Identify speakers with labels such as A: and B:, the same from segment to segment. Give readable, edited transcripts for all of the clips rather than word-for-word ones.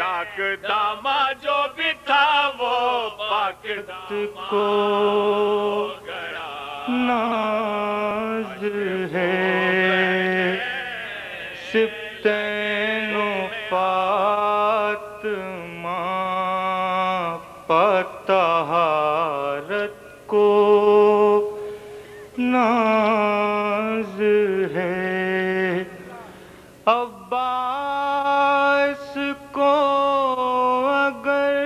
A: چاک دامہ جو بھی تھا وہ پاک
B: کو ناز ہے سبطین و فاطمہ طہارت کو ناز ہے عباس کو اگر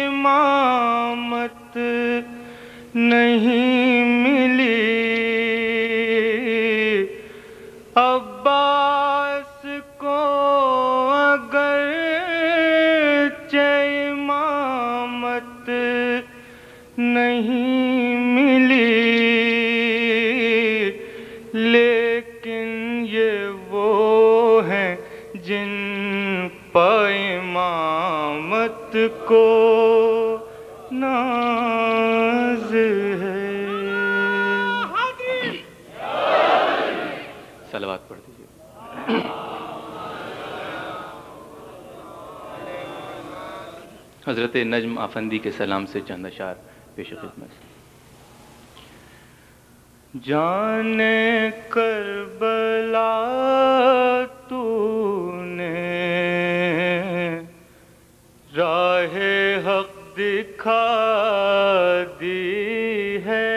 B: امامت نہیں ملی عباس کو اگر امامت نہیں ملی لیکن یہ وہ ہیں جن پر امامت کو ناز ہے. صلوات پڑھ دیجیے. حضرت نجم آفندی کے سلام سے چند اشعار پیش خدمت. جانے کربلا تو نے راہ حق دکھا دی ہے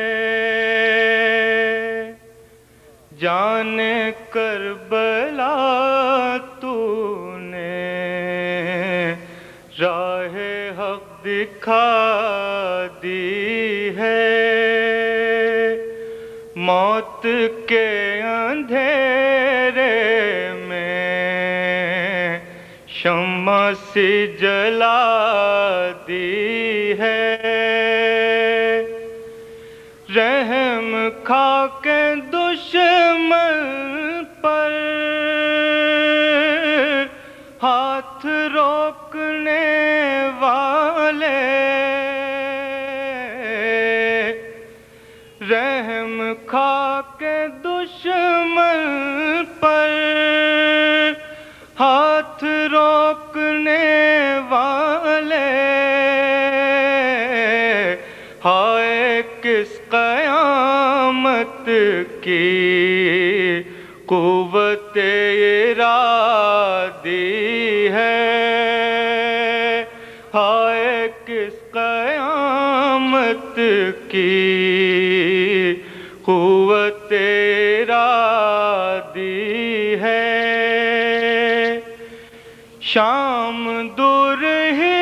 B: جانے کربلا تو نے راہ حق دکھا دی ہے موت کے اندھیرے میں شمع سی جلا دی ہے رحم کھا کے دشمن پر ہاتھ روکنے والے رحم کھا کے دشمن پر ہاتھ روکنے والے ہائے کس قیامت کی قوت ارادی ہے ہائے کس قیامت کی قوت ارادی ہے شام دور ہی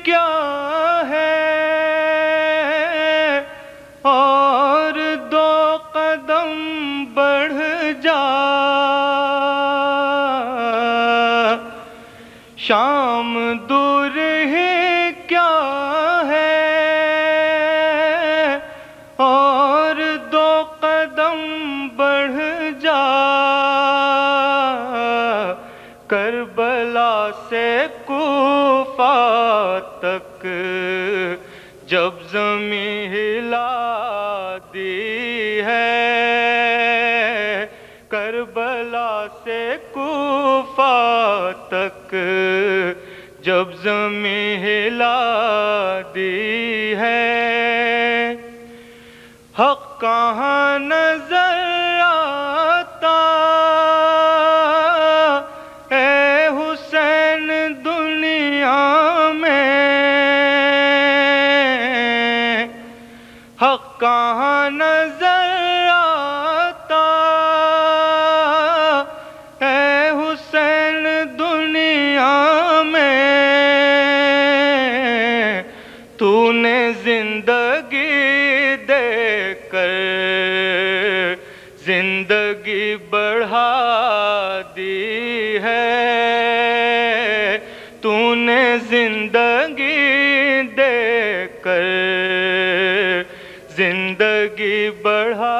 B: کیا ہے اور دو قدم بڑھ جا شام دور ہی کیا ہے اور دو قدم بڑھ جا کربلا سے کوفہ تک جب زمین ہلا دی ہے کربلا سے کوفہ تک جب زمین ہلا دی ہے حق کہاں نظر آتا اے حسین دنیا میں حق کہاں نظر آتا اے حسین دنیا میں تو نے زندگی دے کر زندگی بڑھا دی ہے تو نے زندگی دے کر زندگی بڑھا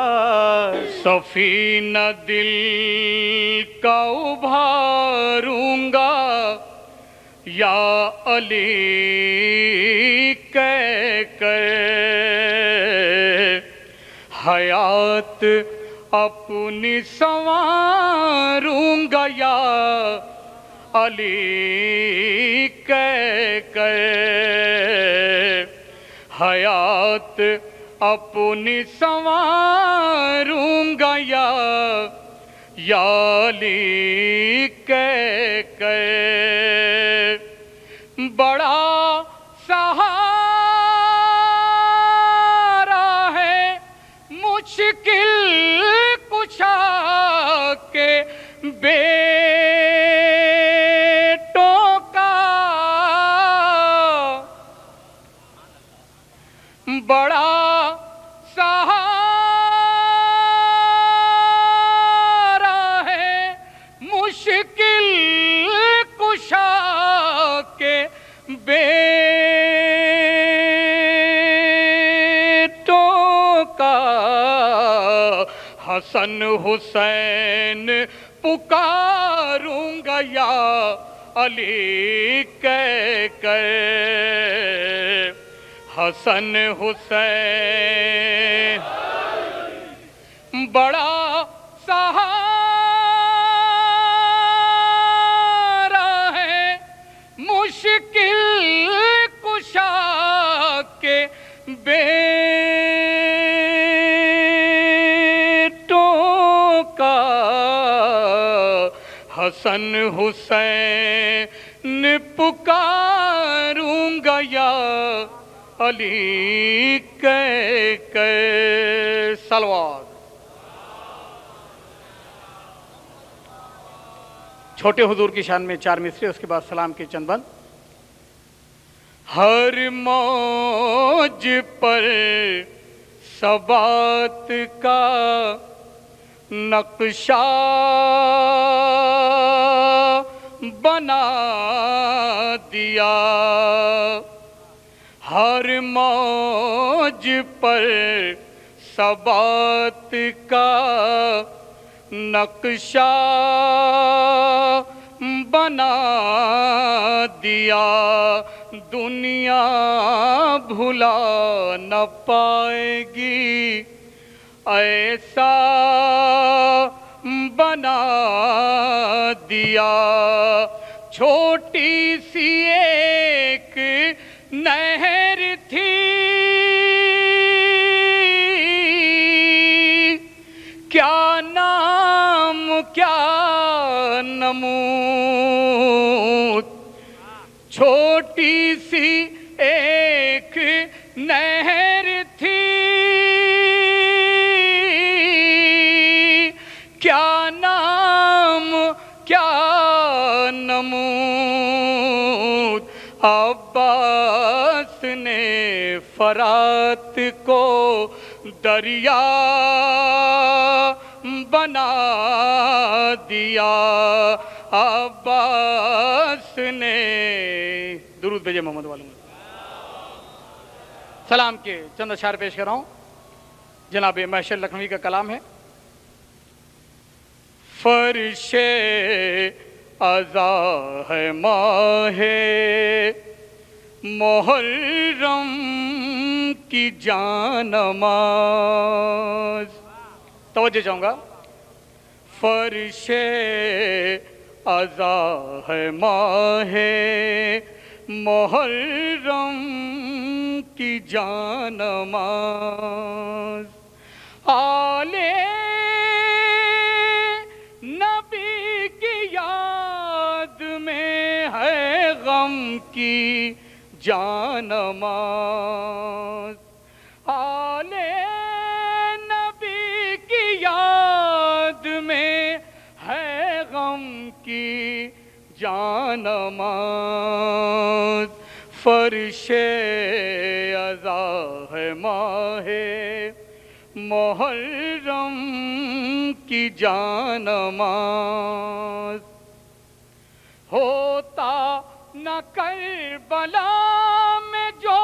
C: سفینہ دل کا ابھاروں گا یا علی کہہ کر حیات اپنی سنواروں گا یا علی کہہ کر حیات اپنی سنواروں گا یا علی کہہ کر بڑا سہارا ہے مشکل کشا کے بیٹوں کا بڑا سہارا ہے مشکل کشا کے بیٹوں کا حسن حسین پکاروں گا یا علی کہہ کر حسن حسین بڑا سہارا ہے مشکل کشا کے بیٹوں کا حسن حسین پکاروں گا یا علی کہہ کر صلوات۔ چھوٹے حضور کی شان میں 4 مصرے، اس کے بعد سلام کے چند بند۔ ہر موج پر ثبات کا نقشہ بنا دیا، ہر موج پر ثبات کا نقشہ بنا دیا، دنیا بھلا نہ پائے گی ایسا بنا دیا، چھوٹی سی ایک نہر تھی کیا نام کیا نمود، چھوٹی سی ایک نہر تھی کیا نام کیا نمود، عباس نے فرات کو دریا بنا دیا، عباس نے درود بھیجے محمد والوں۔ سلام کے چند اشعار پیش کر رہا ہوں، جناب محشر لکھنوی کا کلام ہے۔ فرش عزا ہے ماہ محرم کی جانماز، توجہ چاہوں گا۔ فرش عزا ہے ماہ محرم کی جانماز، آل نبی کی یاد میں ہے غم کی جانماز، آل نبی کی یاد میں ہے غم کی جانماز، فرش عزا ہے ماہ محرم کی جانماز، ہوتا نہ کربلا میں جو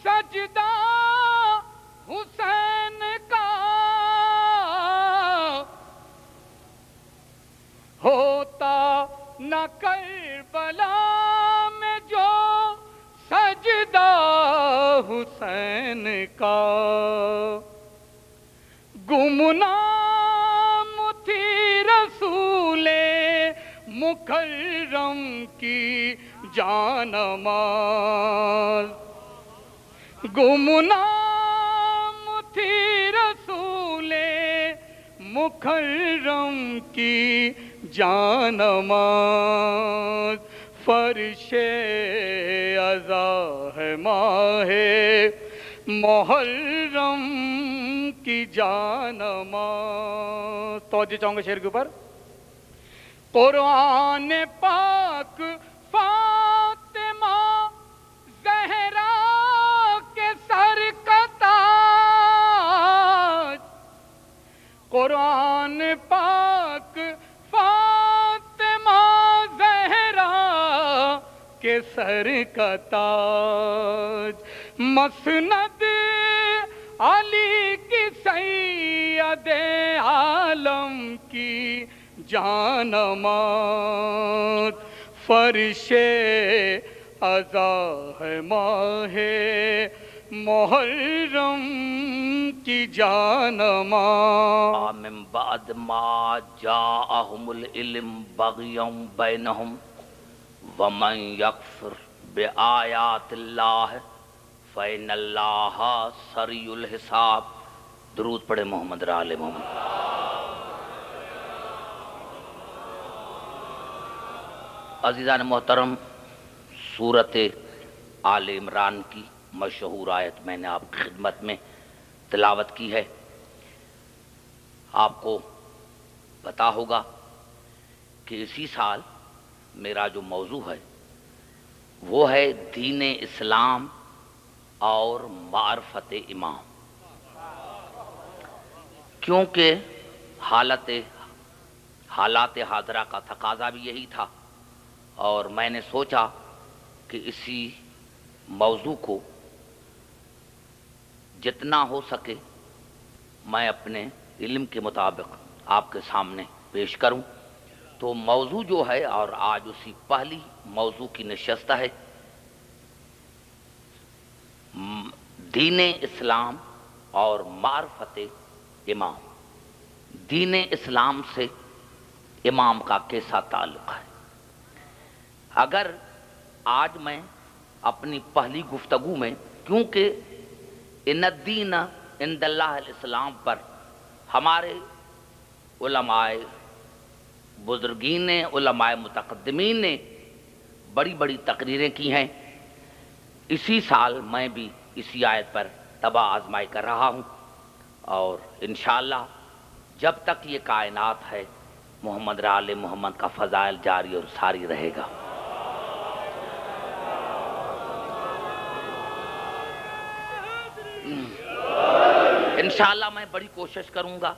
C: سجدہ حسین کا، ہوتا نہ کربلا میں جو سجدہ حسین کا، گمنام تھی رسول مکرم کی جانماز، گمنام تھی رسول مکرم کی جانماز، فرش عزا ہے ماہ محرم کی جانماز۔ توجہ چاہوں گا شعر کے اوپر۔ قرآن پاک فاطمہ زہرا کے سر کا تاج، قرآن پاک فاطمہ زہرا کے سر کا تاج، مسند علی کی سید عالم کی جانماز، فرش عزا ہے ماہ محرم کی جانماز۔
D: من بعد ما جاءهم العلم بغيا بينهم ومن يكفر بآيات الله فإن الله سريع الحساب۔ درود پڑھے محمد آل محمد۔ عزیزان محترم، سورت آل عمران کی مشہور آیت میں نے آپ کی خدمت میں تلاوت کی ہے۔ آپ کو پتا ہوگا کہ اسی سال میرا جو موضوع ہے وہ ہے دین اسلام اور معرفت امام، کیونکہ حالات حاضرہ کا تقاضا بھی یہی تھا، اور میں نے سوچا کہ اسی موضوع کو جتنا ہو سکے میں اپنے علم کے مطابق آپ کے سامنے پیش کروں۔ تو موضوع جو ہے، اور آج اسی پہلی موضوع کی نشست ہے، دین اسلام اور معرفت امام۔ دین اسلام سے امام کا کیسا تعلق ہے؟ اگر آج میں اپنی پہلی گفتگو میں، کیونکہ ان الدین عند اللہ الاسلام پر ہمارے علماء بزرگین نے، علماء متقدمین نے بڑی بڑی تقریریں کی ہیں، اسی سال میں بھی اسی آیت پر تباہ آزمائی کر رہا ہوں، اور انشاءاللہ جب تک یہ کائنات ہے محمد آل محمد کا فضائل جاری اور ساری رہے گا۔ انشاءاللہ میں بڑی کوشش کروں گا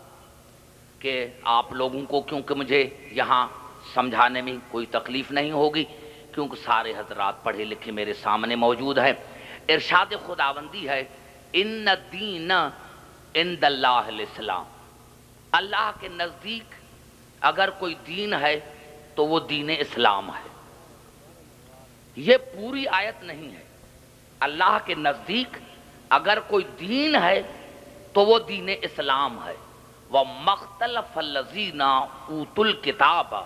D: کہ آپ لوگوں کو، کیونکہ مجھے یہاں سمجھانے میں کوئی تکلیف نہیں ہوگی، کیونکہ سارے حضرات پڑھے لکھے میرے سامنے موجود ہیں۔ ارشاد خداوندی ہے، ان الدین عند اللہ الاسلام۔ اللہ کے نزدیک اگر کوئی دین ہے تو وہ دین اسلام ہے۔ یہ پوری آیت نہیں ہے۔ اللہ کے نزدیک اگر کوئی دین ہے تو وہ دین اسلام ہے۔ وَمَا اخْتَلَفَ الَّذِينَ أُوتُوا الْكِتَابَ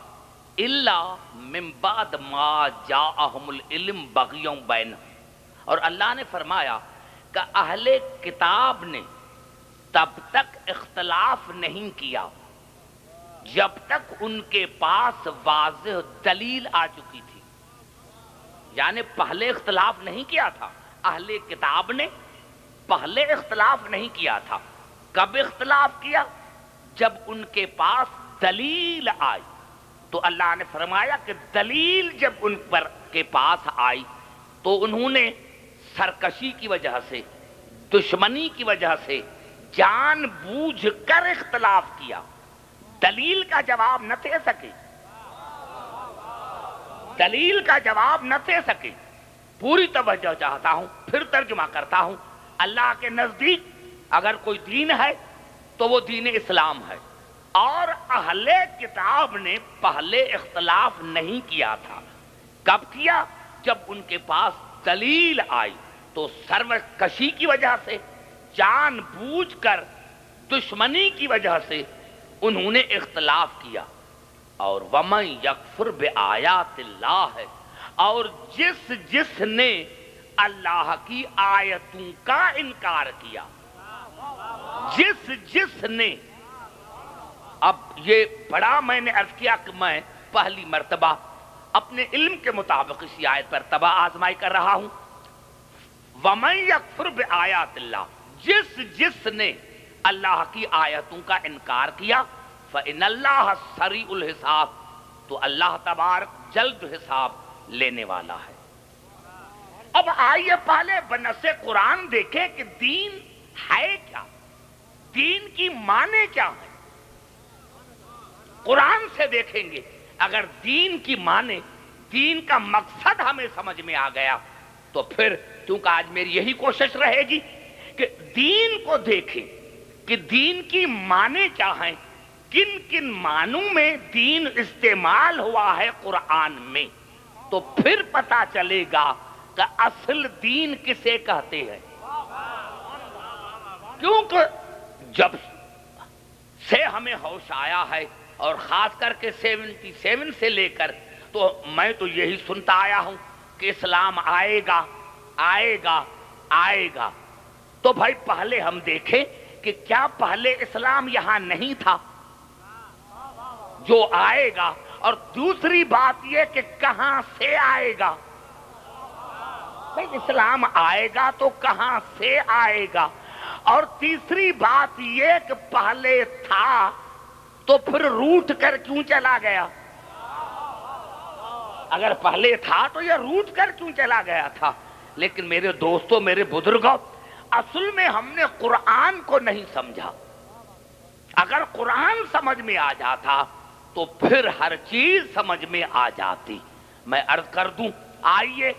D: إِلَّا مِن بَعْدِ مَا جَاءَهُمُ الْعِلْمُ بَغْيًا بَيْنَهُمْ۔ اور اللہ نے فرمایا کہ اہل کتاب نے تب تک اختلاف نہیں کیا جب تک ان کے پاس واضح دلیل آ چکی تھی۔ یعنی پہلے اختلاف نہیں کیا تھا، اہل کتاب نے پہلے اختلاف نہیں کیا تھا۔ کب اختلاف کیا؟ جب ان کے پاس دلیل آئی۔ تو اللہ نے فرمایا کہ دلیل جب ان پر کے پاس آئی تو انہوں نے سرکشی کی وجہ سے، دشمنی کی وجہ سے جان بوجھ کر اختلاف کیا، دلیل کا جواب نہ دے سکے، دلیل کا جواب نہ دے سکے۔ پوری توجہ چاہتا ہوں، پھر ترجمہ کرتا ہوں۔ اللہ کے نزدیک اگر کوئی دین ہے تو وہ دین اسلام ہے، اور اہل کتاب نے پہلے اختلاف نہیں کیا تھا۔ کب کیا؟ جب ان کے پاس دلیل آئی تو سرکشی کی وجہ سے، جان بوجھ کر، دشمنی کی وجہ سے انہوں نے اختلاف کیا۔ اور وَمَن یکفر بآیات اللہ ہے، اور جس نے اللہ کی آیتوں کا انکار کیا، جس نے، اب یہ بڑا میں نے عرض کیا کہ میں پہلی مرتبہ اپنے علم کے مطابق اسی آیت پر تبع آزمائی کر رہا ہوں۔ وَمَن یکفر بآیات اللہ، جس نے اللہ کی آیتوں کا انکار کیا، فَإِنَّ اللَّهَ سَرِيعُ الْحِسَابِ، تو اللہ تبارک جلد حساب لینے والا ہے۔ اب آئیے پہلے بنص قرآن دیکھیں کہ دین ہے کیا، دین کی معنی کیا ہے۔ قرآن سے دیکھیں گے، اگر دین کی معنی، دین کا مقصد ہمیں سمجھ میں آ گیا تو پھر، کیونکہ آج میری یہی کوشش رہے گی کہ دین کو دیکھیں کہ دین کی معنی کیا ہیں، کن کن معنوں میں دین استعمال ہوا ہے قرآن میں، تو پھر پتا چلے گا کہ اصل دین کسے کہتے ہیں۔ کیونکہ جب سے ہمیں ہوش آیا ہے، اور خاص کر کے 77 سے لے کر، تو میں تو یہی سنتا آیا ہوں کہ اسلام آئے گا آئے گا آئے گا۔ تو بھائی پہلے ہم دیکھیں کہ کیا پہلے اسلام یہاں نہیں تھا جو آئے گا، اور دوسری بات یہ کہ کہاں سے آئے گا۔ بھائی اسلام آئے گا تو کہاں سے آئے گا، اور تیسری بات یہ کہ پہلے تھا تو پھر روٹ کر کیوں چلا گیا۔ اگر پہلے تھا تو یہ روٹ کر کیوں چلا گیا تھا۔ لیکن میرے دوستوں، میرے بزرگوں، اصل میں ہم نے قرآن کو نہیں سمجھا۔ اگر قرآن سمجھ میں آ جاتا تو پھر ہر چیز سمجھ میں آ جاتی۔ میں عرض کر دوں، آئیے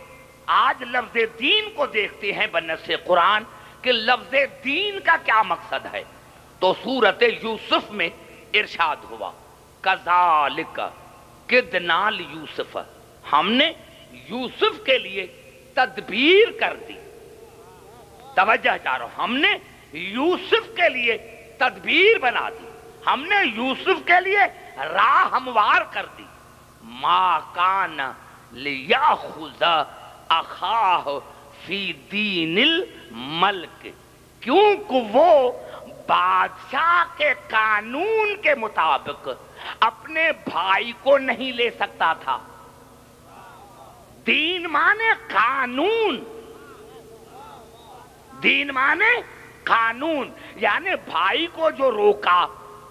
D: آج لفظ دین کو دیکھتے ہیں بنص قرآن کہ لفظ دین کا کیا مقصد ہے۔ تو سورۃ یوسف میں ارشاد ہوا، کذالک کدنا لیوسف، ہم نے یوسف کے لیے تدبیر کر دی۔ توجہ چارو، ہم نے یوسف کے لیے تدبیر بنا دی، ہم نے یوسف کے لیے راہ ہموار کر دی۔ ما کان لیاخذ اخاہ فی دین الملک، کیونکہ وہ بادشاہ کے قانون کے مطابق اپنے بھائی کو نہیں لے سکتا تھا۔ دین مانے قانون، دین مانے قانون، یعنی بھائی کو جو روکا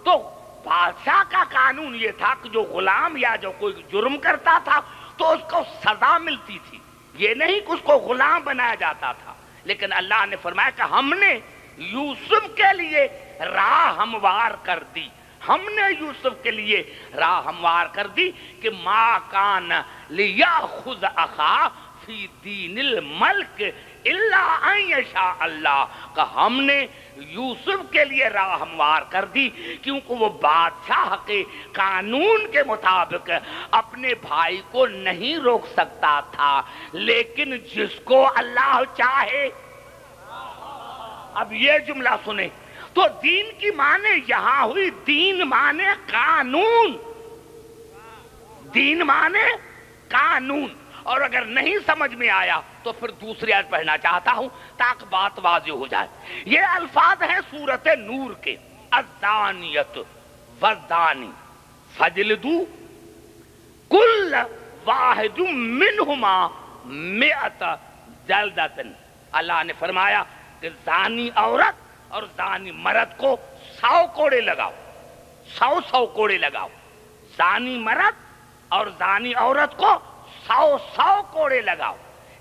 D: تو بادشاہ کا قانون یہ تھا کہ جو غلام یا جو کوئی جرم کرتا تھا تو اس کو سزا ملتی تھی، یہ نہیں کہ اس کو غلام بنایا جاتا تھا۔ لیکن اللہ نے فرمایا کہ ہم نے یوسف کے لیے راہ ہموار کر دی، ہم نے یوسف کے لیے راہ ہموار کر دی کہ ما کان لیاخذ اخاہ فی دین الملک الا ان یشاء اللہ، کہ ہم نے یوسف کے لیے راہ ہموار کر دی کیونکہ وہ بادشاہ کے قانون کے مطابق اپنے بھائی کو نہیں روک سکتا تھا، لیکن جس کو اللہ چاہے۔ اب یہ جملہ سنیں تو دین کی معنی یہاں ہوئی، دین معنی قانون، دین معنی قانون۔ اور اگر نہیں سمجھ میں آیا تو پھر دوسری آیت پڑھنا چاہتا ہوں تاکہ بات واضح ہو جائے۔ یہ الفاظ ہیں سورۃ نور کے، الزانیۃ والزانی فجلدوا کل واحد منہما مئۃ جلدۃ۔ اللہ نے فرمایا کہ زانی عورت اور زانی مرد کو 100 کوڑے لگاؤ، 100 کوڑے لگاؤ۔ زانی مرد اور زانی عورت کو 100 کوڑے لگاؤ،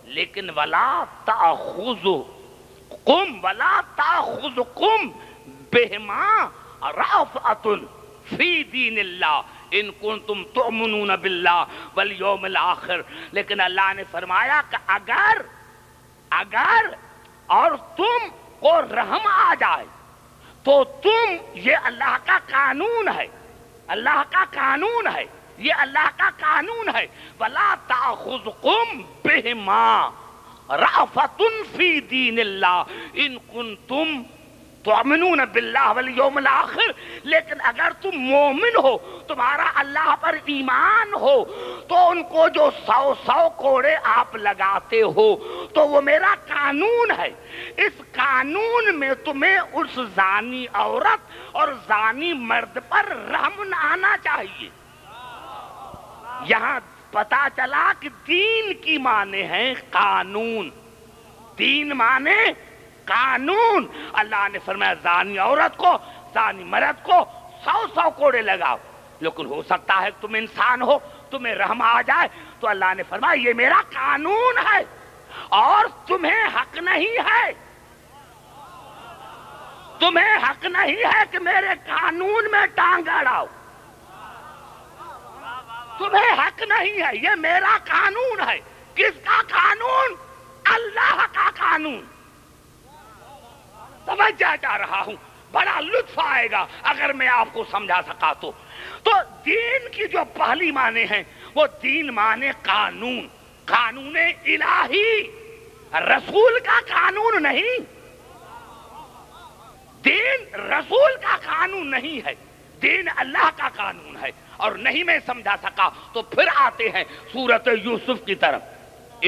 D: لیکن ولا تاخذکم بہما رأفۃ فی دین اللہ ان کنتم تؤمنون باللہ والیوم الآخر۔ لیکن اللہ نے فرمایا کہ اگر اور تم کو رحم آ جائے تو تم، یہ اللہ کا قانون ہے، اللہ کا قانون ہے، یہ اللہ کا قانون ہے، وَلَا تَأْخُذْكُمْ بِهِمَا رَأْفَةٌ فِي دِينِ اللَّهِ إِن كُنتُمْ تؤمنون باللہ والیوم الآخر، لیکن اگر تم مومن ہو، تمہارا اللہ پر ایمان ہو، تو ان کو جو 100 کوڑے آپ لگاتے ہو تو وہ میرا قانون ہے۔ اس قانون میں تمہیں اس زانی عورت اور زانی مرد پر رحم نہ آنا چاہیے۔ یہاں پتا چلا کہ دین کی معنی ہے قانون، دین معنی قانون۔ اللہ نے فرمایا زانی عورت کو، زانی مرد کو 100 کوڑے لگاؤ، لیکن ہو سکتا ہے تم انسان ہو، تمہیں رحم آ جائے، تو اللہ نے فرمایا یہ میرا قانون ہے اور تمہیں حق نہیں ہے، تمہیں حق نہیں ہے کہ میرے قانون میں ٹانگ اڑاؤ، تمہیں حق نہیں ہے، یہ میرا قانون ہے۔ کس کا قانون؟ اللہ کا قانون۔ سمجھا جا رہا ہوں، بڑا لطف آئے گا اگر میں آپ کو سمجھا سکا تو دین کی جو پہلی معنی ہے وہ دین معنی قانون، قانون الہی، رسول کا قانون نہیں، دین رسول کا قانون نہیں ہے، دین اللہ کا قانون ہے۔ اور نہیں میں سمجھا سکا تو پھر آتے ہیں سورۃ یوسف کی طرف۔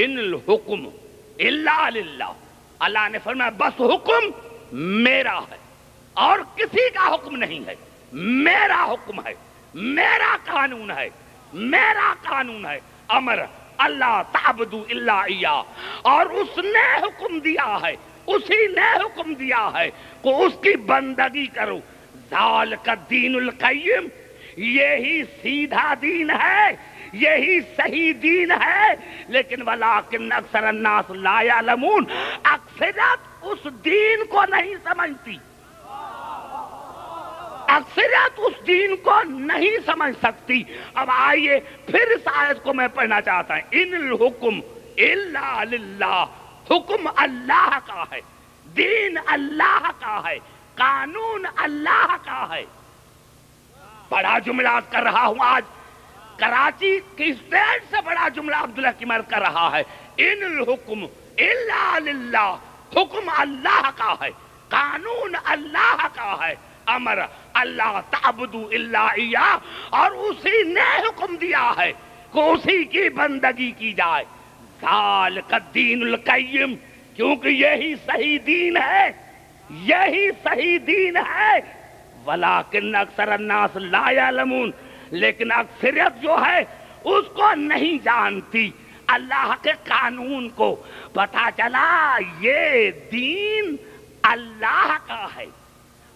D: ان الحکم الا للہ، اللہ نے فرمایا بس حکم میرا ہے اور کسی کا حکم نہیں ہے، میرا حکم ہے، میرا قانون ہے، میرا قانون ہے۔ امر اللہ تعبدوا الا ایہ، اور اس نے حکم دیا ہے، اسی نے حکم دیا ہے کہ اس کی بندگی کرو۔ ذالک الدین القیم، یہی سیدھا دین ہے، یہی صحیح دین ہے، لیکن ولیکن اکثر الناس لا یعلمون، اکثریت اس دین کو نہیں سمجھتی، اکثریت اس دین کو نہیں سمجھ سکتی۔ اب آئیے پھر اس آیت کو میں پڑھنا چاہتا ہوں۔ ان الحکم الا للہ، حکم اللہ کا ہے، دین اللہ کا ہے، قانون اللہ کا ہے۔ بڑا جملات کر رہا ہوں آج، کراچی کی اسٹیج سے بڑا جملہ عبداللہ کی مرد کر رہا ہے۔ ان الحکم الا للہ، حکم اللہ کا ہے، قانون اللہ کا ہے۔ امر اللہ تعبدوا الا ایہ، اور اسی نے حکم دیا ہے کہ اسی کی بندگی کی جائے۔ ذالک الدین القیم، کیونکہ یہی صحیح دین ہے، یہی صحیح دین ہے۔ ولیکن اکثر الناس لا یعلمون، لیکن اکثریت جو ہے اس کو نہیں جانتی اللہ کے قانون کو۔ پتا چلا یہ دین اللہ کا ہے،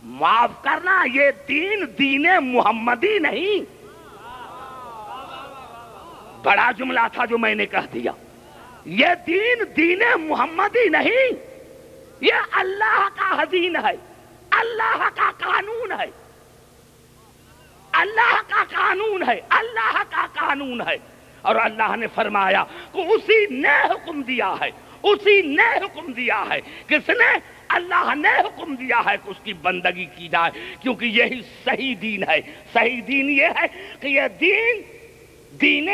D: معاف کرنا یہ دین دین محمدی نہیں۔ بڑا جملہ تھا جو میں نے کہہ دیا، یہ دین دین محمدی نہیں، یہ اللہ کا دین ہے، اللہ کا قانون ہے، اللہ کا قانون ہے، اللہ کا قانون ہے۔ اور اللہ نے فرمایا کہ اسی نے حکم دیا ہے، اسی نے حکم دیا ہے۔ کس نے؟ اللہ نے حکم دیا ہے کہ اس کی بندگی کی جائے، کیونکہ یہی صحیح دین ہے۔ صحیح دین یہ ہے کہ یہ دین دین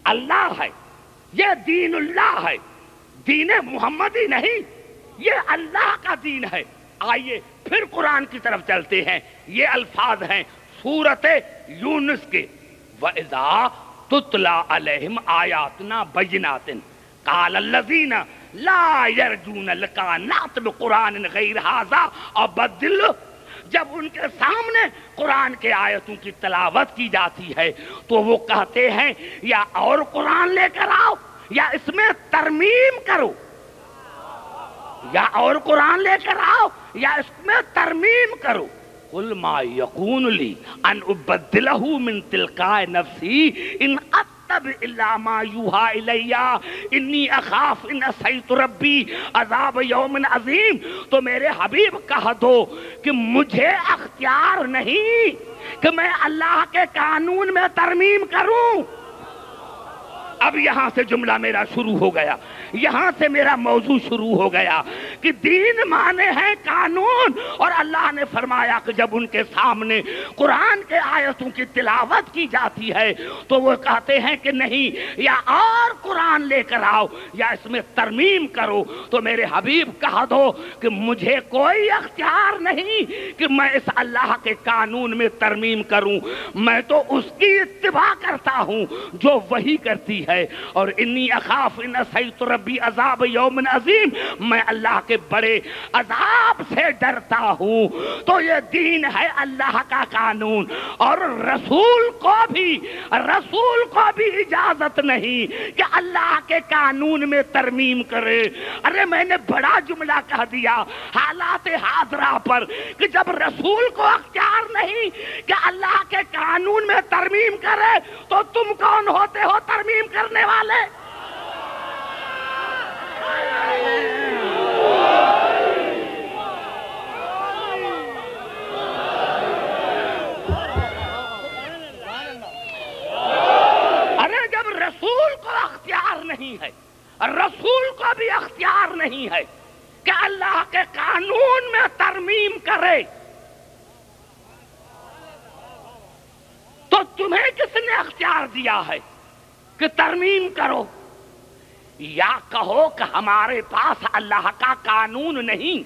D: اللہ ہے، یہ دین اللہ ہے، دین محمدی نہیں، یہ اللہ کا دین ہے۔ آئیے پھر قرآن کی طرف چلتے ہیں، یہ الفاظ ہیں سورۃ یونس کے۔ وَإِذَا تُتْلَىٰ عَلَيْهِمْ آيَاتُنَا بَيِّنَاتٍ قَالَ الَّذِينَ لَا يَرْجُونَ لِقَاءَنَا نَأْتِ بِقُرْآنٍ غَيْرِ هَٰذَا أَوْ بَدِّلْهُ، جب ان کے سامنے قرآن کے آیتوں کی تلاوت کی جاتی ہے تو وہ کہتے ہیں یا اور قرآن لے کر آؤ یا اس میں ترمیم کرو، یا اور قرآن لے کر آؤ یا اس میں ترمیم کرو۔ قل ما یکون لی ان ابدلہ من تلقاء نفسی ان اتبع الا ما یوحی الی انی اخاف ان عصیت ربی عذاب یوم عظیم۔ تو میرے حبیب کہہ دو کہ مجھے اختیار نہیں کہ میں اللہ کے قانون میں ترمیم کروں۔ اب یہاں سے جملہ میرا شروع ہو گیا، یہاں سے میرا موضوع شروع ہو گیا
E: کہ دین مانے ہیں قانون، اور اللہ نے فرمایا کہ جب ان کے سامنے قرآن کے آیتوں کی تلاوت کی جاتی ہے تو وہ کہتے ہیں کہ نہیں، یا اور قرآن لے کر آؤ یا اس میں ترمیم کرو۔ تو میرے حبیب کہہ دو کہ مجھے کوئی اختیار نہیں کہ میں اس اللہ کے قانون میں ترمیم کروں، میں تو اس کی اتباع کرتا ہوں جو وہی کرتی ہے۔ اور انی اخاف ان عصیت ربی عذاب یوم عظیم، میں اللہ کے بڑے عذاب سے ڈرتا ہوں۔ تو یہ دین ہے اللہ کا قانون، اور رسول کو بھی اجازت نہیں کہ اللہ کے قانون میں ترمیم کرے۔ ارے میں نے بڑا جملہ کہہ دیا حالات حاضرہ پر کہ جب رسول کو اختیار نہیں کہ اللہ کے قانون میں ترمیم کرے تو تم کون ہوتے ہو ترمیم کرنے والے؟ ارے جب رسول کو اختیار نہیں ہے، رسول کو بھی اختیار نہیں ہے کہ اللہ کے قانون میں ترمیم کرے، تو تمہیں کس نے اختیار دیا ہے کہ ترمیم کرو؟ یا کہو کہ ہمارے پاس اللہ کا قانون نہیں،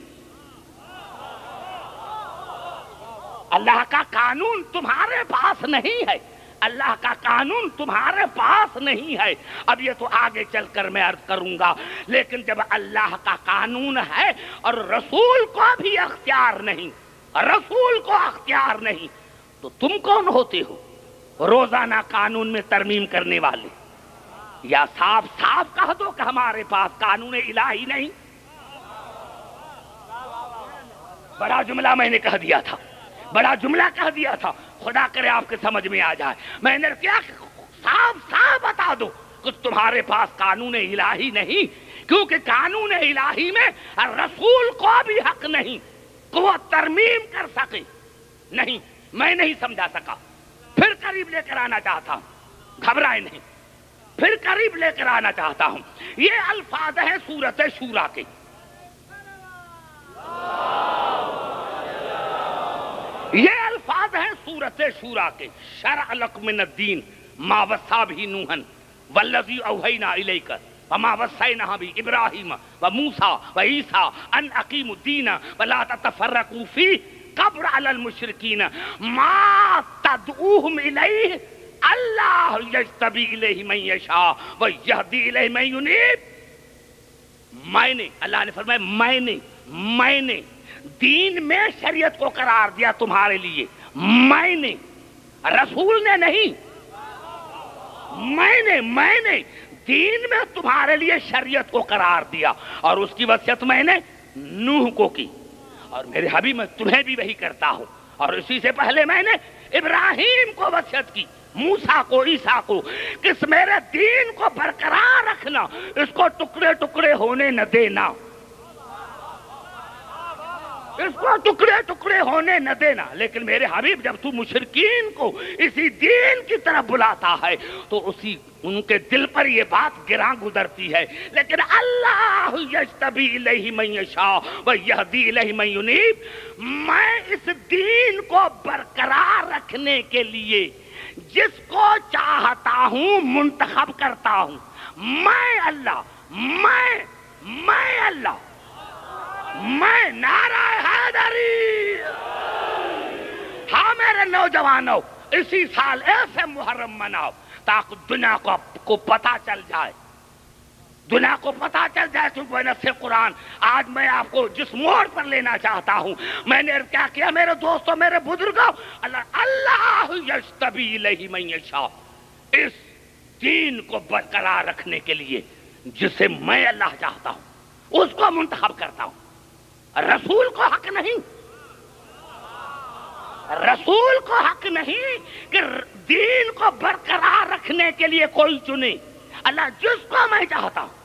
E: اللہ کا قانون تمہارے پاس نہیں ہے، اللہ کا قانون تمہارے پاس نہیں ہے۔ اب یہ تو آگے چل کر میں عرض کروں گا، لیکن جب اللہ کا قانون ہے اور رسول کو بھی اختیار نہیں، رسول کو اختیار نہیں، تو تم کون ہوتے ہو روزانہ قانون میں ترمیم کرنے والے؟ یا صاف صاف کہہ دو کہ ہمارے پاس قانون الہی نہیں۔ بڑا جملہ میں نے کہہ دیا تھا، بڑا جملہ کہہ دیا تھا، خدا کرے آپ کے سمجھ میں آ جائے۔ میں نے کیا صاف صاف بتا دو کہ تمہارے پاس قانون الہی نہیں، کیونکہ قانون الہی میں رسول کو بھی حق نہیں کہ وہ ترمیم کر سکے۔ نہیں، میں نہیں سمجھا سکا، پھر قریب لے کر آنا چاہتا ہوں، گھبرائے نہیں، پھر قریب لے کر آنا چاہتا ہوں۔ یہ الفاظ ہیں سورۃ شورا کے، یہ الفاظ ہیں سورۃ شورا کے۔ شرع لکم من الدین ما وصی بہ نوحا والذی اوحینا الیک وما وصینا بہ ابراہیم وموسیٰ وعیسیٰ ان اقیموا الدین ولا تتفرقوا فیہ کبر علی المشرکین ما تدعوہم الیہ اللہ یجتبی الیہ من یشاء ویہدی الیہ من ینیب۔ میں نے، اللہ نے فرمایا میں نے دین میں شریعت کو قرار دیا تمہارے لیے، میں نے، رسول نے نہیں، میں نے دین میں تمہارے لیے شریعت کو قرار دیا، اور اس کی وصیت میں نے نوح کو کی، اور میرے حبیب میں تمہیں بھی وہی کرتا ہوں۔ اور اسی سے پہلے میں نے ابراہیم کو وصیت کی، موسیٰ کو، عیسیٰ کو، کہ اس میرے دین کو برقرار رکھنا، اس کو ٹکڑے ٹکڑے ہونے نہ دینا، اس کو ٹکڑے ٹکڑے ہونے نہ دینا۔ لیکن میرے حبیب جب تو مشرکین کو اسی دین کی طرف بلاتا ہے تو ان کے دل پر یہ بات گراں گزرتی ہے۔ لیکن اللہ یجتبی الیہ من یشاء ویہدی الیہ من ینیب، میں اس دین کو برقرار رکھنے کے لیے جس کو چاہتا ہوں منتخب کرتا ہوں۔ میں اللہ، میں نعرہ حیدری۔ ہاں میرے نوجوانوں، اسی سال ایسے محرم مناؤ تاکہ دنیا کو پتہ چل جائے، دنیا کو پتہ چل جائے کیونکہ نص قرآن آج میں آپ کو جس موڑ پر لینا چاہتا ہوں، میں نے کیا کیا میرے دوستوں، میرے بزرگوں، اللہ یجتبی الیہ من یشاء، اس دین کو برقرار رکھنے کے لیے جسے میں اللہ چاہتا ہوں اس کو منتخب کرتا ہوں۔ رسول کو حق نہیں، رسول کو حق نہیں کہ دین کو برقرار رکھنے کے لیے کوئی چنے۔ اللہ جس کو میں چاہتا ہوں،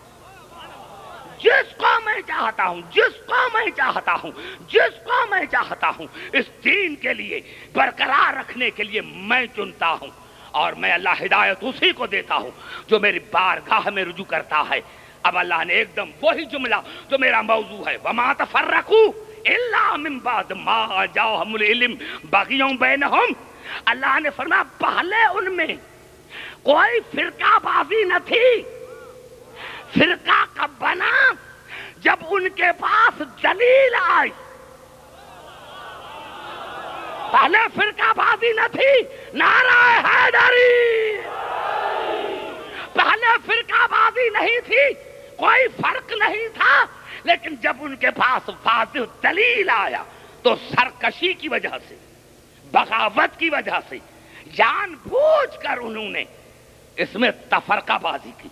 E: جس کو میں چاہتا ہوں، جس کو میں چاہتا ہوں، جس کو میں چاہتا ہوں اس دین کے لیے برقرار رکھنے کے لیے میں چنتا ہوں، اور میں اللہ ہدایت اسی کو دیتا ہوں جو میری بارگاہ میں رجوع کرتا ہے۔ اب اللہ نے ایک دم وہی جملہ جو میرا موضوع ہے وما تفرقوا الا من بعد ما جاءهم العلم بغيا بينهم، اللہ نے فرمایا پہلے ان میں کوئی فرقہ بازی نہ تھی، فرقہ کب بنا جب ان کے پاس دلیل آئی، پہلے فرقہ بازی نہ تھی، نعرہ حیدری، پہلے فرقہ بازی نہیں تھی، کوئی فرق نہیں تھا، لیکن جب ان کے پاس واضح دلیل آیا تو سرکشی کی وجہ سے، بغاوت کی وجہ سے، جان بوجھ کر انہوں نے اس میں تفرقہ بازی کی،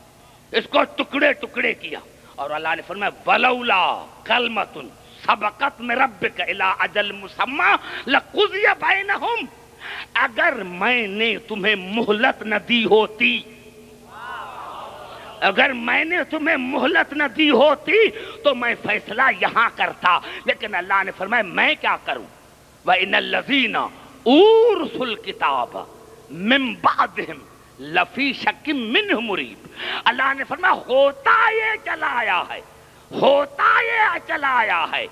E: اس کو ٹکڑے ٹکڑے کیا، اور اللہ نے فرمایا ولولا کلمۃ سبقت من ربک الی اجل مسمی لقضی بینہم، اگر میں نے تمہیں مہلت نہ دی ہوتی، اگر میں نے تمہیں مہلت نہ دی ہوتی تو میں فیصلہ یہاں کرتا، لیکن اللہ نے فرمایا میں کیا کروں، وَإِنَّ الَّذِينَ أُورِثُوا الْكِتَابَ مِن بَعْدِهِمْ لَفِي شَكٍّ مِّنْهُ مُرِيبٍ، اللہ نے فرمایا ہوتا یہ چلایا ہے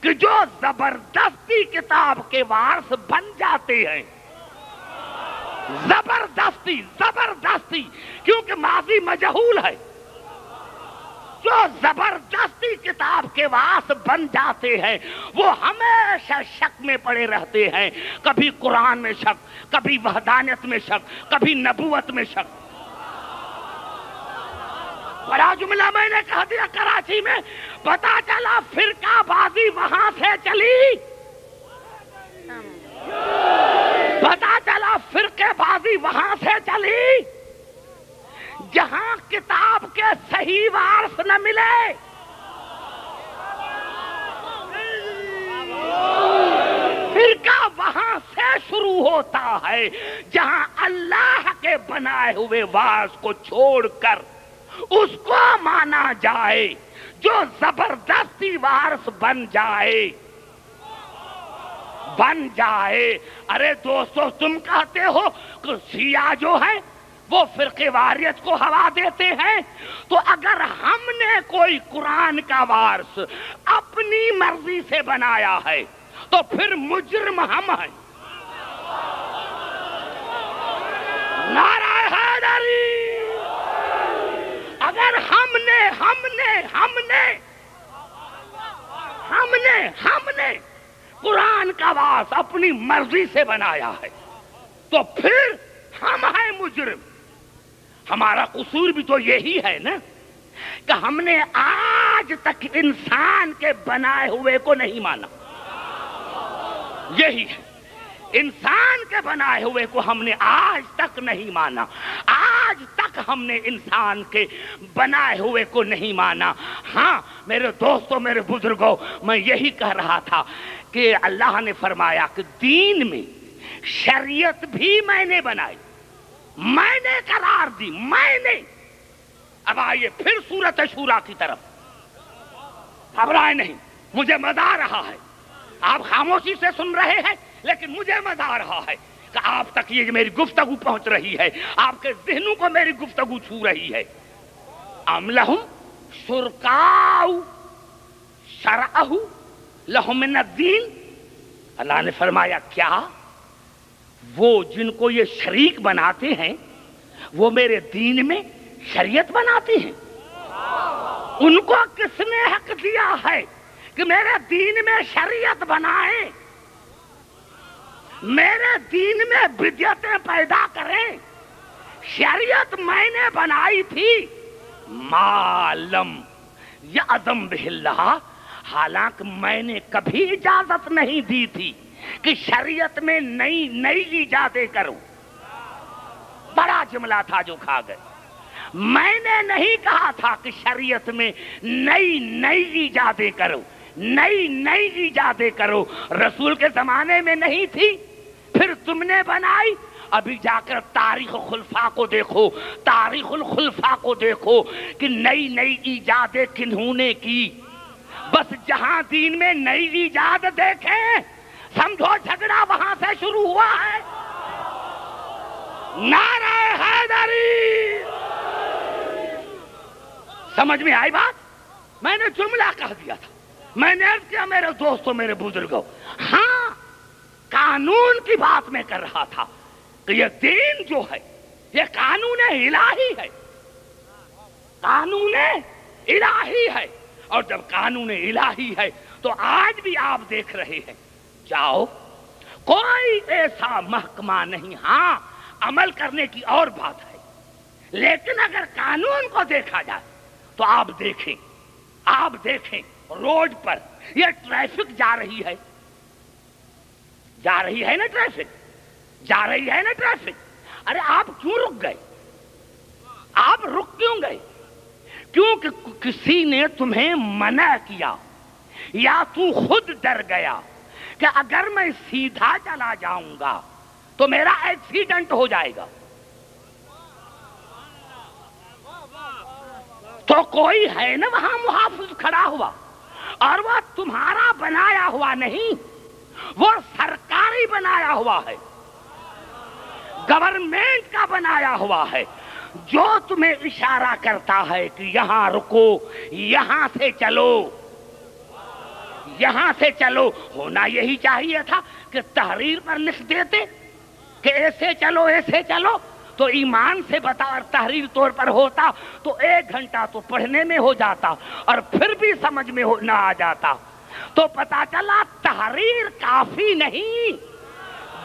E: کہ جو زبردستی کتاب کے وارث بن جاتے ہیں، زبردستی کیونکہ ماضی مجہول ہے، جو زبردستی کتاب کے وارث بن جاتے ہیں وہ ہمیشہ شک میں پڑے رہتے ہیں، کبھی قرآن میں شک، کبھی وحدانیت میں شک، کبھی نبوت میں شک۔ بڑا جملہ میں نے کہہ دیا کراچی میں، پتا چلا فرقہ بازی وہاں سے چلی، پتا چلا فرقے بازی وہاں سے چلی جہاں کتاب کے صحیح وارث نہ ملے، فرقہ وہاں سے شروع ہوتا ہے جہاں اللہ کے بنائے ہوئے وارث کو چھوڑ کر اس کو مانا جائے، جو زبردستی وارث بن جائے۔ ارے دوستو تم کہتے ہو کہ شیعہ جو ہے وہ فرقے واریت کو ہوا دیتے ہیں، تو اگر ہم نے کوئی قرآن کا وارث اپنی مرضی سے بنایا ہے تو پھر مجرم ہم ہیں۔ نعرہ حیدری، اگر ہم نے قرآن کا وارث اپنی مرضی سے بنایا ہے تو پھر ہم ہیں مجرم۔ ہمارا قصور بھی تو یہی ہے نا کہ ہم نے آج تک انسان کے بنائے ہوئے کو نہیں مانا، یہی ہے، انسان کے بنائے ہوئے کو ہم نے آج تک نہیں مانا، آج تک ہم نے انسان کے بنائے ہوئے کو نہیں مانا۔ ہاں میرے دوستوں، میرے بزرگوں، میں یہی کہہ رہا تھا کہ اللہ نے فرمایا کہ دین میں شریعت بھی میں نے بنائی، میں نے قرار دی، میں نے۔ اب آئیے پھر سورۃ شورا کی طرف، گھبرائے نہیں، مجھے مزہ آ رہا ہے، آپ خاموشی سے سن رہے ہیں لیکن مجھے مزہ آ رہا ہے کہ آپ تک یہ میری گفتگو پہنچ رہی ہے، آپ کے ذہنوں کو میری گفتگو چھو رہی ہے۔ ام لہم شرکاء شرعہ لہم من الدین، اللہ نے فرمایا کیا وہ جن کو یہ شریک بناتے ہیں وہ میرے دین میں شریعت بناتے ہیں؟ ان کو کس نے حق دیا ہے کہ میرے دین میں شریعت بنائیں، میرے دین میں بدعتیں پیدا کریں؟ شریعت میں نے بنائی تھی معلم یعظم بہ اللہ، حالانکہ میں نے کبھی اجازت نہیں دی تھی کہ شریعت میں نئی ایجادیں کروں۔ بڑا جملہ تھا جو کھا گئے، میں نے نہیں کہا تھا کہ شریعت میں نئی ایجادیں کرو، نئی ایجادیں کرو، رسول کے زمانے میں نہیں تھی، پھر تم نے بنائی۔ ابھی جا کر تاریخ خلفاء کو دیکھو، تاریخ الخلفاء کو دیکھو کہ نئی ایجادیں کنہوں نے کی۔ بس جہاں دین میں نئی ایجاد دیکھیں سمجھو جھگڑا وہاں سے شروع ہوا ہے۔ نعرہ حیدری، سمجھ میں آئی بات؟ میں نے جملہ کہہ دیا تھا، میں نے عرض کیا میرے دوستوں میرے بزرگوں، ہاں قانون کی بات میں کر رہا تھا کہ یہ دین جو ہے یہ قانون الہی ہے، قانون الہی ہے، اور جب قانون الہی ہے تو آج بھی آپ دیکھ رہے ہیں، جاؤ کوئی ایسا محکمہ نہیں، ہاں عمل کرنے کی اور بات ہے، لیکن اگر قانون کو دیکھا جائے تو آپ دیکھیں روڈ پر یہ ٹریفک جا رہی ہے نا ٹریفک، ارے آپ کیوں رک گئے؟ آپ رک کیوں گئے؟ کیونکہ کسی نے تمہیں منع کیا، یا تو خود ڈر گیا کہ اگر میں سیدھا چلا جاؤں گا تو میرا ایکسیڈنٹ ہو جائے گا، تو کوئی ہے نا وہاں محافظ کھڑا ہوا، اور وہ تمہارا بنایا ہوا نہیں، وہ سرکاری بنایا ہوا ہے، گورنمنٹ کا بنایا ہوا ہے، جو تمہیں اشارہ کرتا ہے کہ یہاں رکو، یہاں سے چلو۔ ہونا یہی چاہیے تھا کہ تحریر پر لکھ دیتے کہ ایسے چلو، تو ایمان سے بتا، اور تحریر طور پر ہوتا تو 1 گھنٹہ تو پڑھنے میں ہو جاتا، اور پھر بھی سمجھ میں نہ آ جاتا، تو پتا چلا تحریر کافی نہیں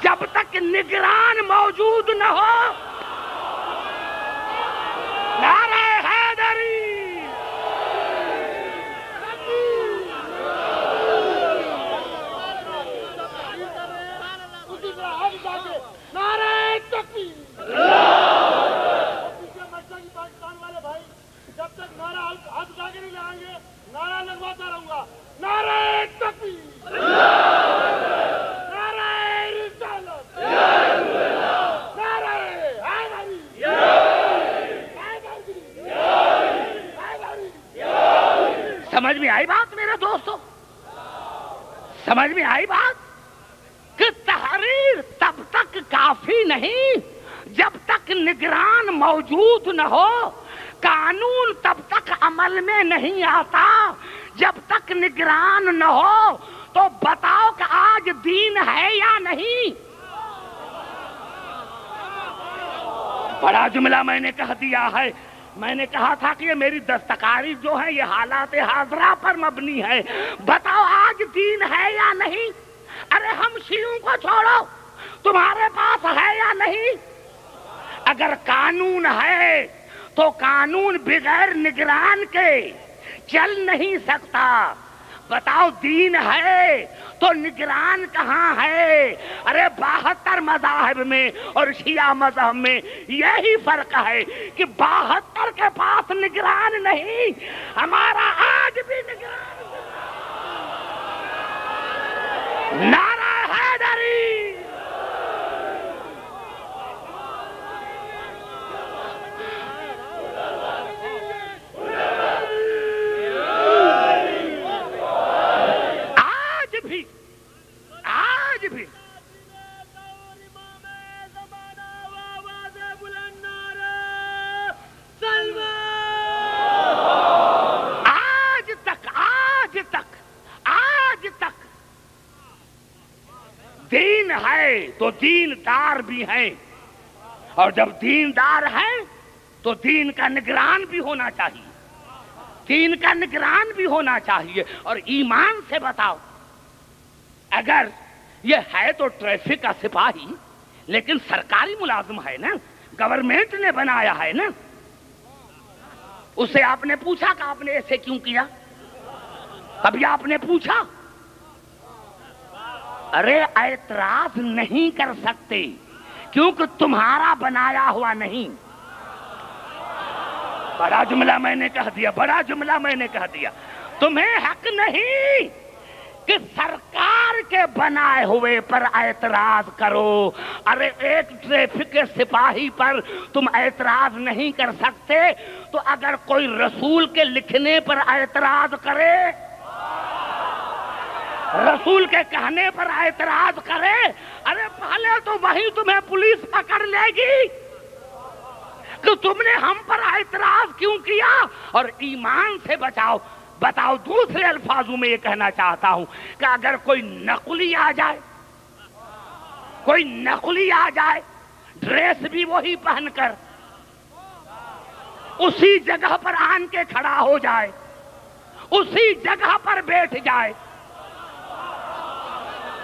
E: جب تک نگران موجود نہ ہو۔ نعرہ حیدری،
A: پاکستان والے بھائی جب تک نعرہ ہاتھ اٹھا کے نہیں لگائیں گے نعرہ لگواتا رہوں گا، نعرہ تکبیر، نعرہ رسالت، نعرہ حیدری،
E: سمجھ میں آئی بات میرے دوستو؟ سمجھ میں آئی بات کہ تحریر تب تک کافی نہیں جب تک نگران موجود نہ ہو، قانون تب تک عمل میں نہیں آتا جب تک نگران نہ ہو، تو بتاؤ کہ آج دین ہے یا نہیں؟ بڑا جملہ میں نے کہہ دیا ہے، میں نے کہا تھا کہ یہ میری دستکاری جو ہے یہ حالات حاضرہ پر مبنی ہے، بتاؤ آج دین ہے یا نہیں؟ ارے ہم شیعوں کو چھوڑو، تمہارے پاس ہے یا نہیں؟ اگر قانون ہے تو قانون بغیر نگران کے چل نہیں سکتا، بتاؤ دین ہے تو نگران کہاں ہے؟ ارے 72 مذاہب میں اور شیعہ مذہب میں یہی فرق ہے کہ 72 کے پاس نگران نہیں، ہمارا آج بھی نگران۔ نعرہ حیدری، دین ہے تو دیندار بھی ہیں، اور جب دیندار ہیں تو دین کا نگران بھی ہونا چاہیے، دین کا نگران بھی ہونا چاہیے۔ اور ایمان سے بتاؤ، اگر یہ ہے تو ٹریفک کا سپاہی لیکن سرکاری ملازم ہے نا، گورنمنٹ نے بنایا ہے نا، اس سے آپ نے پوچھا کہ آپ نے ایسے کیوں کیا؟ کبھی آپ نے پوچھا؟ ارے اعتراض نہیں کر سکتے کیونکہ تمہارا بنایا ہوا نہیں۔ بڑا جملہ میں نے کہہ دیا، بڑا جملہ میں نے کہہ دیا، تمہیں حق نہیں کہ سرکار کے بنائے ہوئے پر اعتراض کرو۔ ارے ایک ٹریفک کے سپاہی پر تم اعتراض نہیں کر سکتے تو اگر کوئی رسول کے لکھنے پر اعتراض کرے، رسول کے کہنے پر اعتراض کرے، ارے پہلے تو وہی تمہیں پولیس پکڑ لے گی، کہ تم نے ہم پر اعتراض کیوں کیا اور ایمان سے بچاؤ. بتاؤ دوسرے الفاظوں میں یہ کہنا چاہتا ہوں کہ اگر کوئی نقلی آ جائے، کوئی نقلی آ جائے ڈریس بھی وہی پہن کر اسی جگہ پر آن کے کھڑا ہو جائے، اسی جگہ پر بیٹھ جائے،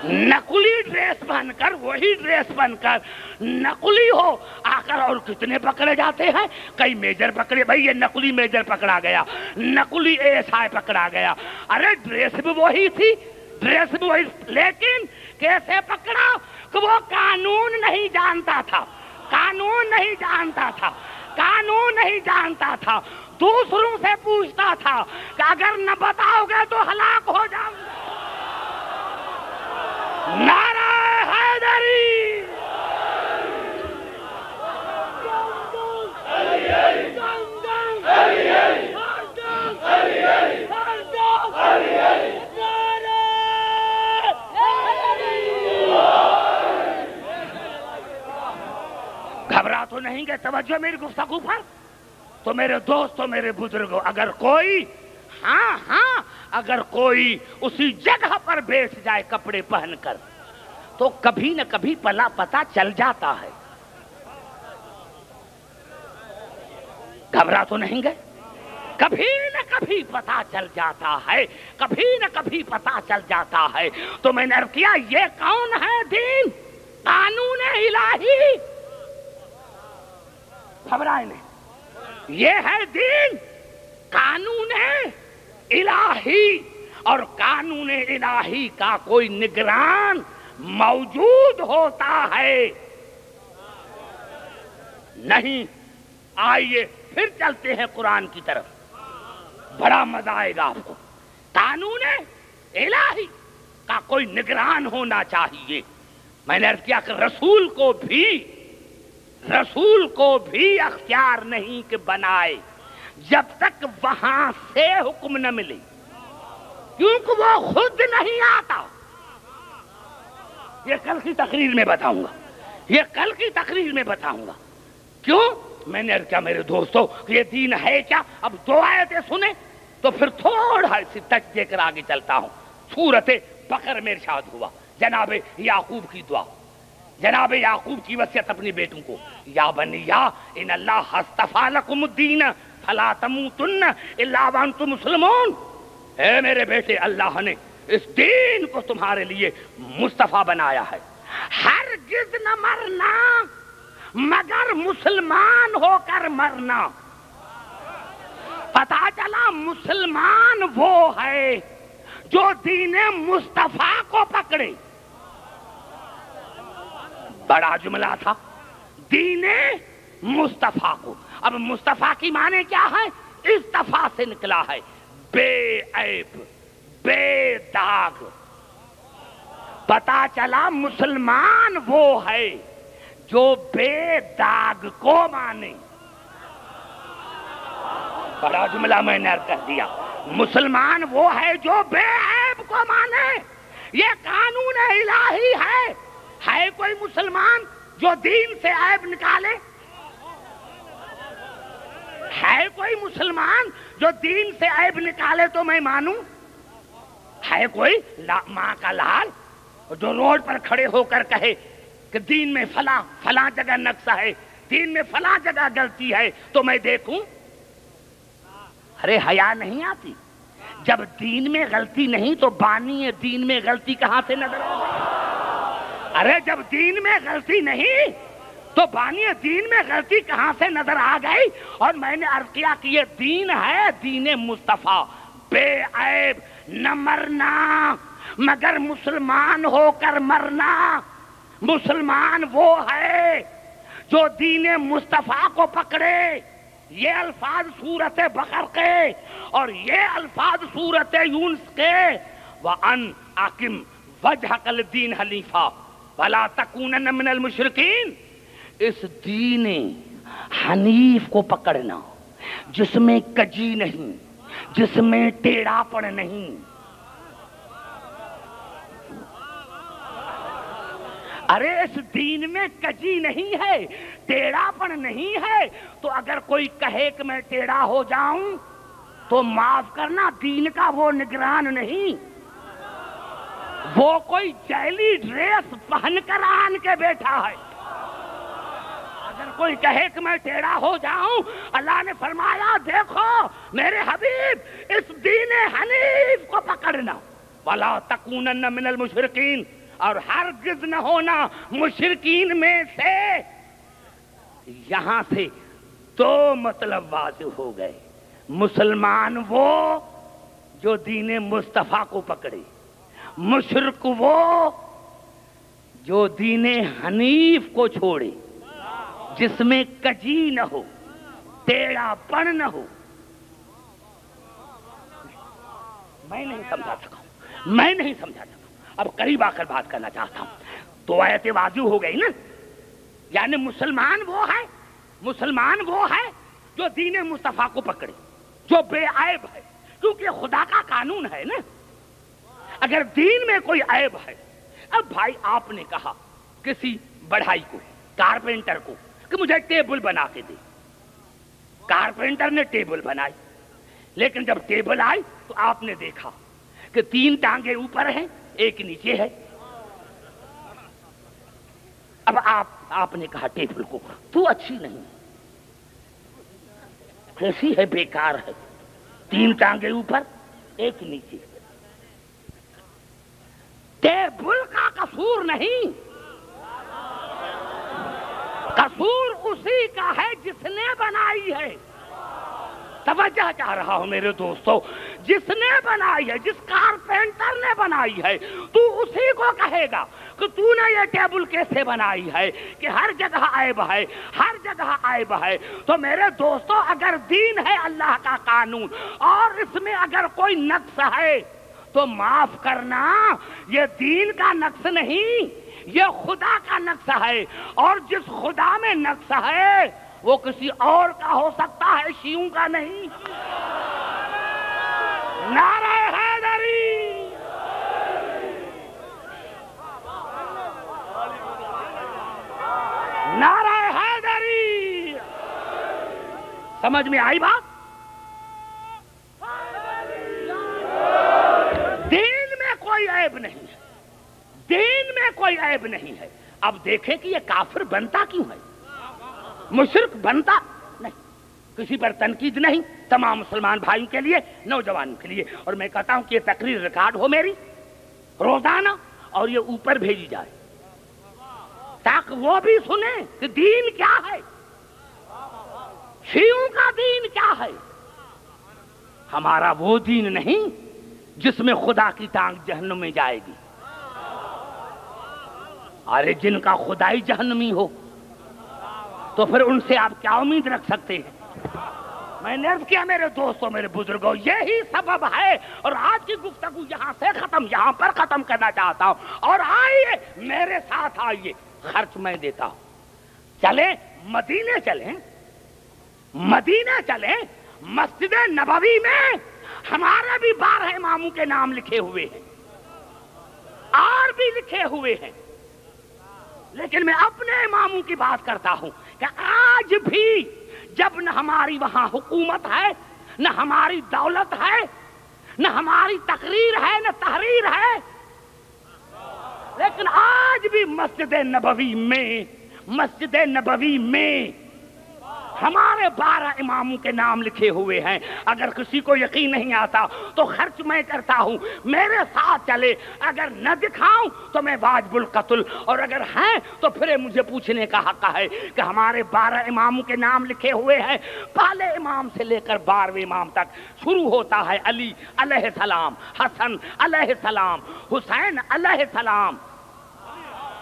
E: نقلی ڈریس پہن کر، وہی ڈریس پہن کر نقلی ہو آ کر، اور کتنے پکڑے جاتے ہیں؟ کئی میجر پکڑے، بھائی یہ نقلی میجر پکڑا گیا، نقلی ایس آئی پکڑا گیا. ارے ڈریس بھی وہی تھی، ڈریس بھی وہی، لیکن کیسے پکڑا کہ وہ قانون نہیں جانتا تھا، قانون نہیں جانتا تھا، قانون نہیں جانتا تھا. دوسروں سے پوچھتا تھا کہ اگر نہ بتاؤ گے تو ہلاک ہو جاؤں گا. نعرہ حیدری، گھبرا تو نہیں گئے؟ توجہ میری گفتگو پر. تو میرے دوستوں، میرے بزرگوں، اگر کوئی اگر کوئی اسی جگہ پر بیٹھ جائے کپڑے پہن کر تو کبھی نہ کبھی پتا چل جاتا ہے. گھبرا تو نہیں گئے؟ کبھی نہ کبھی پتا چل جاتا ہے، کبھی نہ کبھی پتا چل جاتا ہے. تو میں نے عرض کیا یہ کون ہے؟ دین، قانون الہی. گھبرائے نہیں، یہ ہے دین، قانون الہی. اور قانون الہی کا کوئی نگران موجود ہوتا ہے نہیں. آئیے پھر چلتے ہیں قرآن کی طرف، بڑا مزہ آئے گا آپ کو. قانون الہی کا کوئی نگران ہونا چاہیے. میں نے عرض کیا کہ رسول کو بھی اختیار نہیں کہ بنائے جب تک وہاں سے حکم نہ ملے، کیونکہ وہ خود نہیں آتا. یہ کل کی تقریر میں بتاؤں گا، یہ کل کی تقریر میں بتاؤں گا. کیوں؟ میں نے کیا میرے دوستو یہ دین ہے کیا؟ اب دو آیتیں سنیں تو پھر تھوڑا سی ٹچ دے کر آگے چلتا ہوں. سورت بقرہ میں ارشاد ہوا، جناب یعقوب کی دعا، جناب یعقوب کی وصیت اپنے بیٹوں کو، یا بنیا ان اللہ اصطفیٰ لکم الدین فلا تموتن الا وانتم مسلمون. اے میرے بیٹے، اللہ نے اس دین کو تمہارے لیے مصطفیٰ بنایا ہے، ہرگز نہ مرنا مگر مسلمان ہو کر مرنا. پتا چلا مسلمان وہ ہے جو دین مصطفیٰ کو پکڑے. بڑا جملہ تھا، دین مصطفیٰ کو. اب مصطفیٰ کی معنی کیا ہے؟ اصطفیٰ سے نکلا ہے، بے عیب، بے داغ. پتا چلا مسلمان وہ ہے جو بے داغ کو مانے. بڑا جملہ میں نے کر دیا. مسلمان وہ ہے جو بے عیب کو مانے. یہ قانون الہی ہے. ہے کوئی مسلمان جو دین سے عیب نکالے؟ ہے کوئی مسلمان جو دین سے عیب نکالے تو میں مانوں؟ ہے کوئی ماں کا لال جو روڈ پر کھڑے ہو کر کہے کہ دین میں فلاں جگہ نقصہ ہے، دین میں فلاں جگہ غلطی ہے تو میں دیکھوں؟ ارے حیا نہیں آتی؟ جب دین میں غلطی نہیں تو بانی دین میں غلطی کہاں سے نظر آئے؟ ارے جب دین میں غلطی نہیں تو بانی دین میں غلطی کہاں سے نظر آ گئی؟ اور میں نے عرض کیا کہ یہ دین ہے دین مصطفیٰ، بے عیب، نہ مرنا مگر مسلمان ہو کر مرنا. مسلمان وہ ہے جو دین مصطفیٰ کو پکڑے. یہ الفاظ سورت بقرہ کے اور یہ الفاظ سورت یونس کے، وَأَنْ أَقِمْ وَجْهَكَ لِلدِّينِ حَنِيفًا وَلَا تَكُونَنَّ مِنَ الْمُشْرِكِينَ. اس دین حنیف کو پکڑنا جس میں کجی نہیں، جس میں ٹیڑھا پڑ نہیں. ارے اس دین میں کجی نہیں ہے، ٹیڑھا پن نہیں ہے، تو اگر کوئی کہے کہ میں ٹیڑھا ہو جاؤں تو معاف کرنا، دین کا وہ نگران نہیں، وہ کوئی جیلی ڈریس پہن کر آن کے بیٹھا ہے۔ اگر کوئی کہے کہ میں ٹیڑھا ہو جاؤں، اللہ نے فرمایا دیکھو میرے حبیب اس دین حنیف کو پکڑنا، وَلَا تَكُونَنَّ مِنَ الْمُشْرِكِينَ، اور ہرگز نہ ہونا مشرکین میں سے۔ یہاں سے دو مطلب واضح ہو گئے، مسلمان وہ جو دین مصطفیٰ کو پکڑے، مشرک وہ جو دین حنیف کو چھوڑے، جس میں کجی نہ ہو، ٹیڑھا پن نہ ہو۔ میں نہیں سمجھا سکا، اب قریب آ کر بات کرنا چاہتا ہوں۔ تو آیت واضح ہو گئی نا، یعنی مسلمان وہ ہے جو دین مصطفیٰ کو پکڑے، جو بے عیب ہے، کیونکہ خدا کا قانون ہے نا، اگر دین میں کوئی عیب ہے۔ اب بھائی آپ نے کہا کسی بڑھائی کو، کارپینٹر کو کہ مجھے ٹیبل بنا کے دے، کارپینٹر نے ٹیبل بنائی، لیکن جب ٹیبل آئی تو آپ نے دیکھا کہ 3 ٹانگیں اوپر ہیں، ایک نیچے ہے۔ اب آپ نے کہا ٹیبل کو تو اچھی نہیں، کیسی ہے، بیکار ہے، 3 ٹانگیں اوپر ایک نیچے۔ ٹیبل کا قصور نہیں، قصور اسی کا ہے جس نے بنائی ہے۔ توجہ چاہ رہا ہوں میرے دوستو، جس نے بنائی ہے، جس کارپینٹر نے بنائی ہے، تو اسی کو کہے گا کہ تو نے یہ ٹیبل کیسے بنائی ہے، کہ ہر جگہ عیب ہے، ہر جگہ عیب ہے۔ تو میرے دوستو اگر دین ہے اللہ کا قانون اور اس میں اگر کوئی نقص ہے تو معاف کرنا، یہ دین کا نقص نہیں، یہ خدا کا نقص ہے، اور جس خدا میں نقص ہے وہ کسی اور کا ہو سکتا ہے، شیعوں کا نہیں۔ نعرہ حیدری، نعرہ حیدری، سمجھ میں آئی بات؟ دین میں کوئی عیب نہیں ہے، دین میں کوئی عیب نہیں ہے۔ اب دیکھیں کہ یہ کافر بنتا کیوں ہے، مشرک بنتا نہیں، کسی پر تنقید نہیں، تمام مسلمان بھائیوں کے لیے، نوجوانوں کے لیے۔ اور میں کہتا ہوں کہ یہ تقریر ریکارڈ ہو میری روزانہ اور یہ اوپر بھیجی جائے تاکہ وہ بھی سنیں کہ دین کیا ہے، شیعوں کا دین کیا ہے۔ ہمارا وہ دین نہیں جس میں خدا کی ٹانگ جہنم میں جائے گی۔ ارے جن کا خدائی جہنمی ہو تو پھر ان سے آپ کیا امید رکھ سکتے ہیں؟ میں نے عرض کیا میرے دوستوں، میرے بزرگوں، یہی سبب ہے، اور آج کی گفتگو یہاں سے ختم، یہاں پر ختم کرنا چاہتا ہوں۔ اور آئیے میرے ساتھ، آئیے، خرچ میں دیتا ہوں، چلیں مدینے، چلیں مدینے، چلیں مسجد نبوی میں ہمارے بھی 12 اماموں کے نام لکھے ہوئے ہیں اور بھی لکھے ہوئے ہیں، لیکن میں اپنے اماموں کی بات کرتا ہوں کہ آج بھی جب نہ ہماری وہاں حکومت ہے، نہ ہماری دولت ہے، نہ ہماری تقریر ہے، نہ تحریر ہے، لیکن آج بھی مسجد نبوی میں ہمارے 12 اماموں کے نام لکھے ہوئے ہیں۔ اگر کسی کو یقین نہیں آتا تو خرچ میں کرتا ہوں، میرے ساتھ چلے، اگر نہ دکھاؤں تو میں واجب القتل، اور اگر ہیں تو پھر مجھے پوچھنے کا حق ہے کہ ہمارے 12 اماموں کے نام لکھے ہوئے ہیں۔ پہلے امام سے لے کر 12ویں امام تک شروع ہوتا ہے علی علیہ السلام، حسن علیہ السلام، حسین علیہ السلام،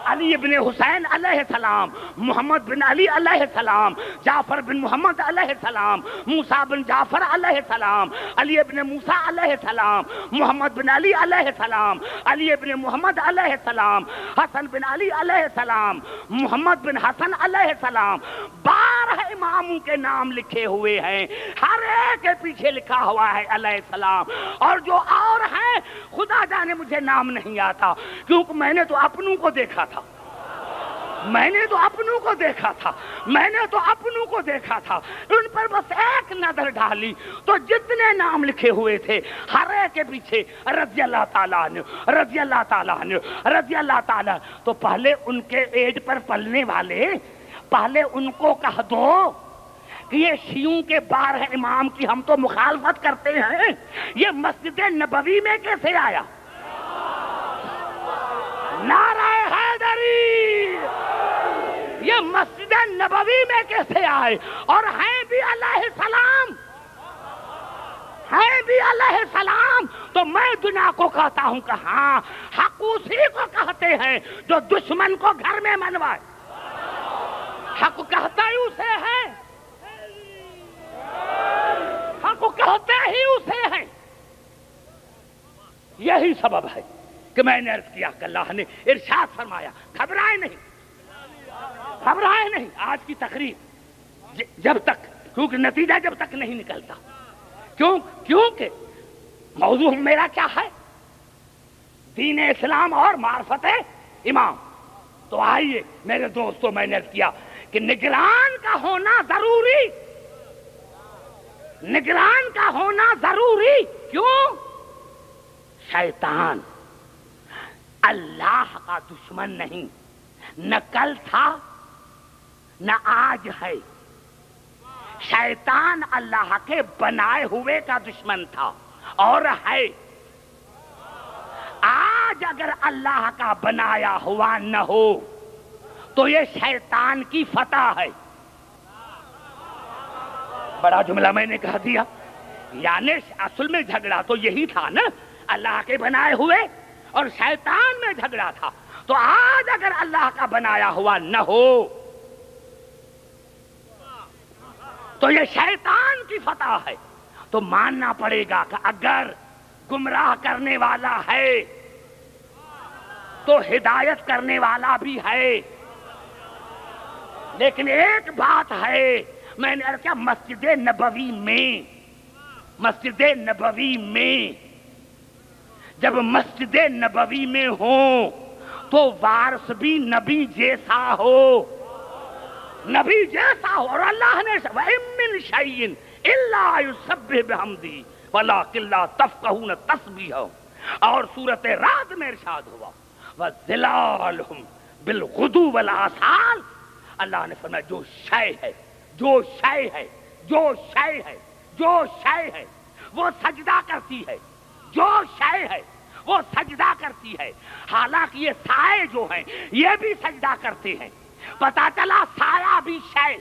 E: علی بن حسین علیہ السلام، محمد بن علی علیہ السلام، جعفر بن محمد علیہ السلام، موسیٰ بن جعفر علیہ السلام، علی بن موسیٰ علیہ السلام، محمد بن علی علیہ السلام، علی بن محمد علیہ السلام، حسن بن علی علیہ السلام، محمد بن حسن علیہ السلام۔ 12 اماموں کے نام لکھے ہوئے ہیں، ہر ایک کے پیچھے لکھا ہوا ہے علیہ السلام، اور جو اور ہیں خدا جانے مجھے نام نہیں آتا، کیونکہ میں نے تو اپنوں کو دیکھا تھا، میں نے تو اپنوں کو دیکھا تھا، میں نے تو اپنوں کو دیکھا تھا، ان پر بس ایک نظر ڈالی تو جتنے نام لکھے ہوئے تھے ہر ایک کے پیچھے رضی اللہ تعالیٰ عنہ، رضی اللہ تعالیٰ عنہ، رضی اللہ تعالیٰ. تو پہلے ان کے ایج پر پلنے والے، پہلے ان کو کہہ دو کہ یہ شیعوں کے 12 امام کی ہم تو مخالفت کرتے ہیں، یہ مسجد نبوی میں کیسے آیا؟ نعرہ حیدری، یہ مسجد نبوی میں کیسے آئے؟ اور ہیں بھی علیہ السلام، ہیں بھی علیہ السلام. تو میں دنیا کو کہتا ہوں کہ ہاں، حق اسی کو کہتے ہیں جو دشمن کو گھر میں منوائے. حق کہتا ہی اسے ہے، حق کہتے ہی اسے ہیں. یہی سبب ہے کہ میں نے عرض کیا کہ اللہ نے ارشاد فرمایا گھبرائے نہیں، گھبرائے نہیں. آج کی تقریر جب تک، کیونکہ نتیجہ جب تک نہیں نکلتا، کیونکہ موضوع میرا کیا ہے؟ دین اسلام اور معرفت امام. تو آئیے میرے دوستوں، میں نے عرض کیا کہ نگران کا ہونا ضروری، نگران کا ہونا ضروری. کیوں؟ شیطان اللہ کا دشمن نہیں، نہ کل تھا نہ آج ہے. شیطان اللہ کے بنائے ہوئے کا دشمن تھا اور ہے. آج اگر اللہ کا بنایا ہوا نہ ہو تو یہ شیطان کی فتح ہے. بڑا جملہ میں نے کہہ دیا. یعنی اصل میں جھگڑا تو یہی تھا نا، اللہ کے بنائے ہوئے اور شیطان میں جھگڑا تھا. تو آج اگر اللہ کا بنایا ہوا نہ ہو تو یہ شیطان کی فتح ہے. تو ماننا پڑے گا کہ اگر گمراہ کرنے والا ہے تو ہدایت کرنے والا بھی ہے. لیکن ایک بات ہے، میں نے کیا مسجد نبوی میں، مسجد نبوی میں جب مسجد نبوی میں ہوں تو وارث بھی نبی جیسا ہو، نبی جیسا ہو. اور اللہ نے وَإِن مِّن شَيْءٍ إِلَّا يُسَبِّحُ بِحَمْدِهِ وَلَٰكِن لَّا تَفْقَهُونَ تَسْبِيحَهُ. اور سورۃ رعد میں ارشاد ہوا وَظِلَالُهُمْ بِالْغُدُوِّ وَالْآصَالِ. اللہ نے فرمایا جو شے ہے، جو شے ہے، جو شے ہے، جو شے ہے وہ سجدہ کرتی ہے، جو شے ہے وہ سجدہ کرتی ہے. حالانکہ یہ سائے جو ہیں یہ بھی سجدہ کرتے ہیں. پتا چلا سایہ بھی شے،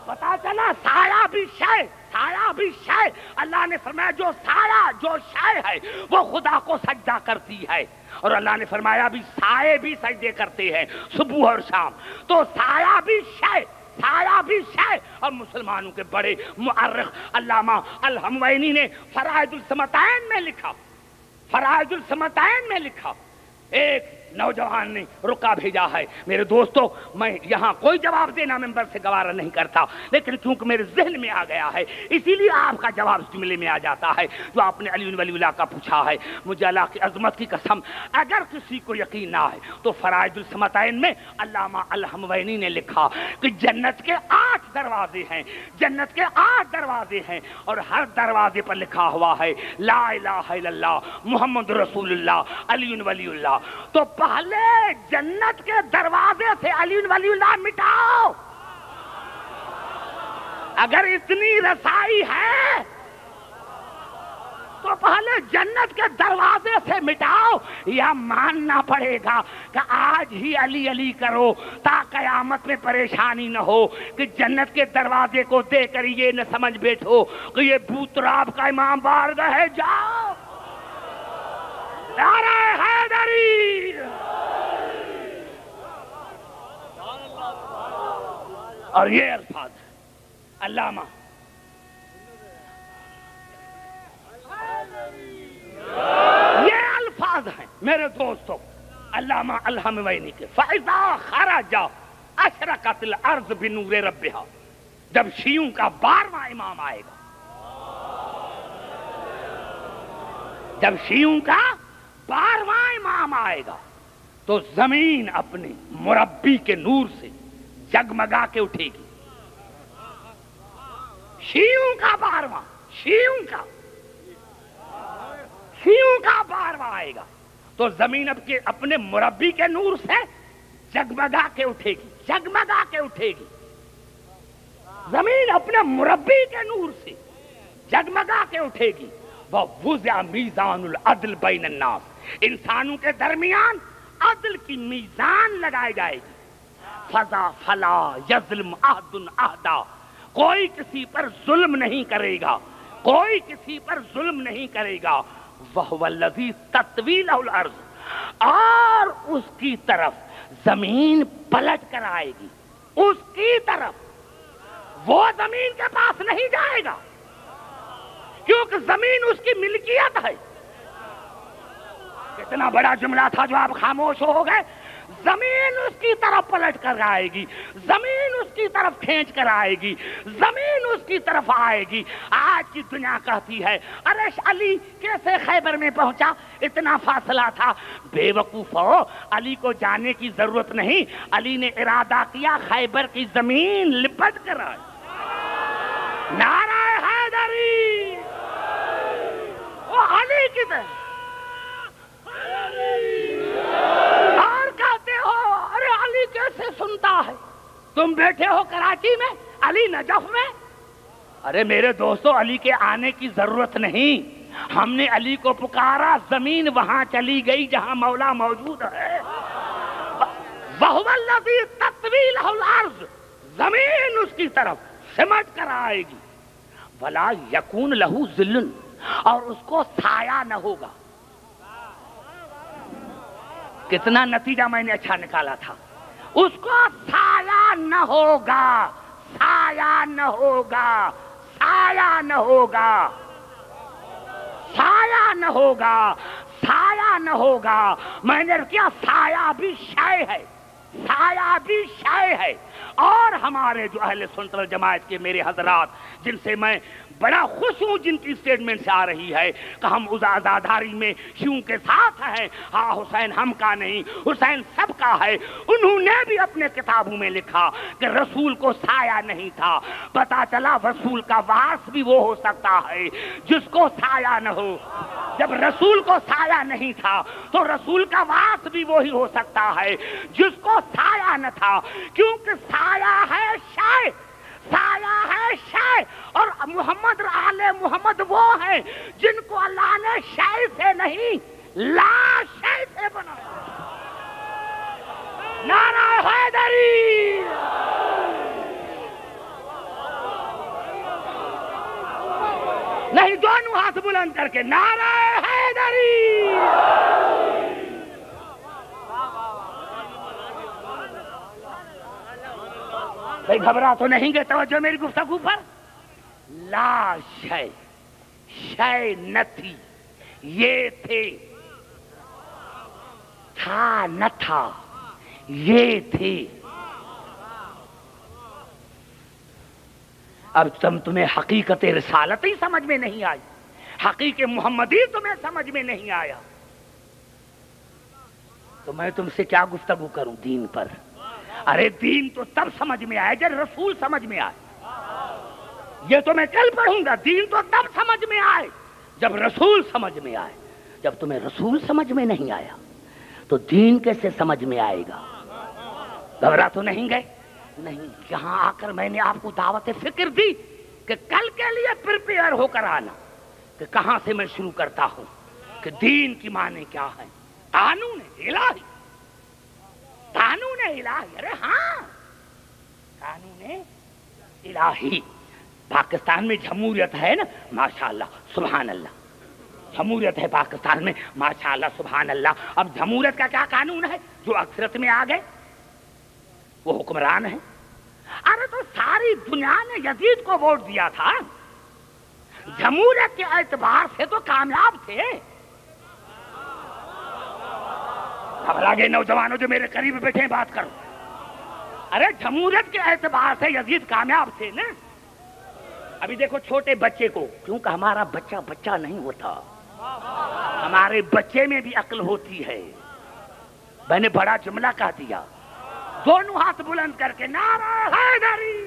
E: پتا چلا سایہ بھی شے، سایہ بھی شے. اللہ نے فرمایا جو سایہ، جو شے ہے وہ خدا کو سجدہ کرتی ہے. اور اللہ نے فرمایا بھی سائے بھی سجدے کرتے ہیں صبح اور شام. تو سایہ بھی شے، سایہ بھی شے. اور مسلمانوں کے بڑے مؤرخ علامہ الحموینی نے فرائض الصمتین میں لکھا، فرائض الصمتین میں لکھا. ایک نوجوان نے رکا بھیجا ہے. میرے دوستو، میں یہاں کوئی جواب دینا ممبر سے گوارا نہیں کرتا، لیکن چونکہ میرے ذہن میں آ گیا ہے اسی لیے آپ کا جواب اس جملے میں آ جاتا ہے جو آپ نے علی ولی اللہ کا پوچھا ہے. مجھے اللہ کی عظمت کی قسم اگر کسی کو یقین نہ ہے تو فرائض الصمتین میں علامہ الحموینی نے لکھا کہ جنت کے 8 دروازے ہیں، جنت کے 8 دروازے ہیں اور ہر دروازے پر لکھا ہوا ہے لا الہ الا اللہ محمد رسول اللہ علی ولی اللہ. تو پہلے جنت کے دروازے سے علی ولی اللہ مٹاؤ. اگر اتنی رسائی ہے تو پہلے جنت کے دروازے سے مٹاؤ. یا ماننا پڑے گا کہ آج ہی علی علی کرو تا قیامت میں پریشانی نہ ہو کہ جنت کے دروازے کو دے کر یہ نہ سمجھ بیٹھو کہ یہ بوتراب کا امام بارگاہ ہے. جاؤ نعرہ حیدری. اور یہ الفاظ علامہ یہ الفاظ ہیں میرے دوستوں علامہ الحموینی کے. فَإِذَا خَرَجَ أَشْرَقَتِ الْأَرْضُ بِنُورِ رَبِّهَا. جب شیعوں کا 12واں امام آئے گا، جب شیعوں کا 12واں امام آئے گا تو زمین اپنے مربی کے نور سے جگمگا کے اٹھے گی. شیعوں کا بارواں، شیعوں کا بارواں آئے گا تو زمین اب کے اپنے مربی کے نور سے جگمگا کے اٹھے گی، جگمگا کے اٹھے گی. زمین اپنے مربی کے نور سے جگمگا کے اٹھے گی. وَوُضِعَ مِيزَانُ الْعَدْلِ بَيْنَ النَّاسِ، انسانوں کے درمیان عدل کی میزان لگائی جائے گی. فَلَا يَظْلِمُ أَحَدٌ أَحَدًا، کوئی کسی پر ظلم نہیں کرے گا، کوئی کسی پر ظلم نہیں کرے گا. وَهُوَ الَّذِي تَطْوِي لَهُ الْأَرْضُ، اور اس کی طرف زمین پلٹ کر آئے گی، اس کی طرف. وہ زمین کے پاس نہیں جائے گا کیونکہ زمین اس کی ملکیت ہے. کتنا بڑا جملہ تھا جو آپ خاموش ہو گئے. زمین اس کی طرف پلٹ کر آئے گی، زمین اس کی طرف کھینچ کر آئے گی، زمین اس کی طرف آئے گی. آج کی دنیا کہتی ہے ارے علی کیسے خیبر میں پہنچا، اتنا فاصلہ تھا. بے وقوفو، علی کو جانے کی ضرورت نہیں. علی نے ارادہ کیا خیبر کی زمین لپٹ کر آئے. نعرہ حیدری، وہ علی کی طرح. اور کہتے ہو ارے علی کیسے سنتا ہے، تم بیٹھے ہو کراچی میں، علی نجف میں. ارے میرے دوستو، علی کے آنے کی ضرورت نہیں. ہم نے علی کو پکارا، زمین وہاں چلی گئی جہاں مولا موجود ہے. وَهُوَ الَّذِي تَطْوِي لَهُ الْأَرْضُ، زمین اس کی طرف سمٹ کر آئے گی. وَلَا يَكُونُ لَهُ ظِلٌّ، اور اس کو سایہ نہ ہوگا. کتنا نتیجہ میں نے اچھا نکالا تھا. اس کو سایہ نہ ہوگا، سایہ نہ ہوگا، سایہ نہ ہوگا، سایہ نہ ہوگا، سایہ نہ ہوگا. میں نے کیا سایہ بھی شے ہے، سایہ بھی شے ہے. اور ہمارے جو اہل سنت والجماعت کے میرے حضرات جن سے میں بڑا خوش ہوں، جن کی اسٹیٹمنٹ سے آ رہی ہے کہ ہم عزاداری میں شیعوں کے ساتھ ہیں. ہاں حسین ہم کا نہیں، حسین سب کا ہے. انہوں نے بھی اپنے کتابوں میں لکھا کہ رسول کو سایہ نہیں تھا. پتا چلا رسول کا وارث بھی وہ ہو سکتا ہے جس کو سایہ نہ ہو. جب رسول کو سایہ نہیں تھا تو رسول کا وارث بھی وہی ہو سکتا ہے جس کو سایہ نہ تھا. کیونکہ سایہ ہے شے، سایہ ہے شے. اور محمد آل محمد وہ ہیں جن کو اللہ نے شے سے نہیں لا شے سے بنایا. نعرہ حیدری، نہیں دونوں ہاتھ بلند کر کے نعرہ حیدری. بھئی گھبرا تو نہیں گے، توجہ میری گفتگو پر. لا شے، شے نہ تھی، یہ تھے. تھا نہ تھا، یہ تھے. اب تمہیں حقیقت رسالت ہی سمجھ میں نہیں آئی، حقیقت محمدی تمہیں سمجھ میں نہیں آیا تو میں تم سے کیا گفتگو کروں دین پر. ارے دین تو تب سمجھ میں آئے جب رسول سمجھ میں آئے. یہ تو میں کل پڑھوں گا. دین تو تب سمجھ میں آئے جب رسول سمجھ میں آئے. جب تمہیں رسول سمجھ میں نہیں آیا تو دین کیسے سمجھ میں آئے گا. گھبرا تو نہیں گئے؟ نہیں. یہاں آ کر میں نے آپ کو دعوت فکر دی کہ کل کے لیے پریپیئر ہو کر آنا کہ کہاں سے میں شروع کرتا ہوں، کہ دین کی معنی کیا ہے. قانون الہی، قانون الہی. ارے ہاں قانون الہی. پاکستان میں جمہوریت ہے نا، ماشاءاللہ سبحان اللہ، جمہوریت ہے پاکستان میں ماشاءاللہ سبحان اللہ. اب جمہوریت کا کیا قانون ہے؟ جو اکثریت میں آ گئے وہ حکمران ہے. ارے تو ساری دنیا نے یزید کو ووٹ دیا تھا، جمہوریت کے اعتبار سے تو کامیاب تھے. گھبرا گئے نوجوانوں جو میرے قریب بیٹھے ہیں، بات کرو. ارے جمہوریت کے اعتبار سے یزید کامیاب تھے نا. ابھی دیکھو چھوٹے بچے کو، کیونکہ ہمارا بچہ بچہ نہیں ہوتا، ہمارے بچے میں بھی عقل ہوتی ہے. میں نے بڑا جملہ کہہ دیا، دونوں ہاتھ بلند کر کے نعرہ حیدری،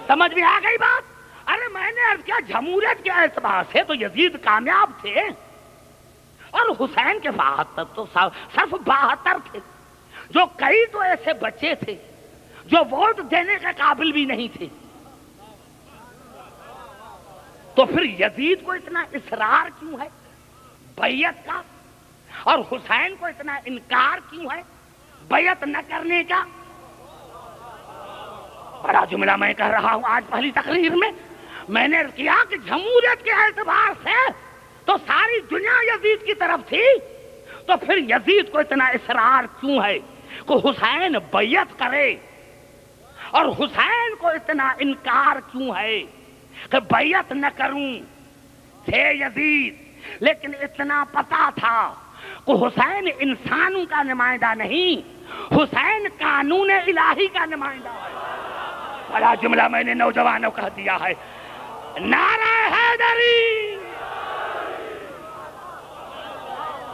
E: سمجھ میں آ گئی بات؟ ارے میں نے عرض کیا جمہوریت کے اعتبار سے تو یزید کامیاب تھے، اور حسین کے 72 تو صرف 72 تھے، جو کئی تو ایسے بچے تھے جو ووٹ دینے کے قابل بھی نہیں تھے۔ تو پھر یزید کو اتنا اصرار کیوں ہے بیعت کا، اور حسین کو اتنا انکار کیوں ہے بیعت نہ کرنے کا؟ بڑا جملہ میں کہہ رہا ہوں آج پہلی تقریر میں نے کیا کہ جمہوریت کے اعتبار سے تو ساری دنیا یزید کی طرف تھی، تو پھر یزید کو اتنا اصرار کیوں ہے کہ حسین بیعت کرے، اور حسین کو اتنا انکار کیوں ہے کہ بیعت نہ کروں؟ تھے یزید، لیکن اتنا پتا تھا کہ حسین انسانوں کا نمائندہ نہیں، حسین قانون الہی کا نمائندہ ہے۔ بڑا جملہ میں نے نوجوانوں کہہ دیا ہے، نعرہ حیدری،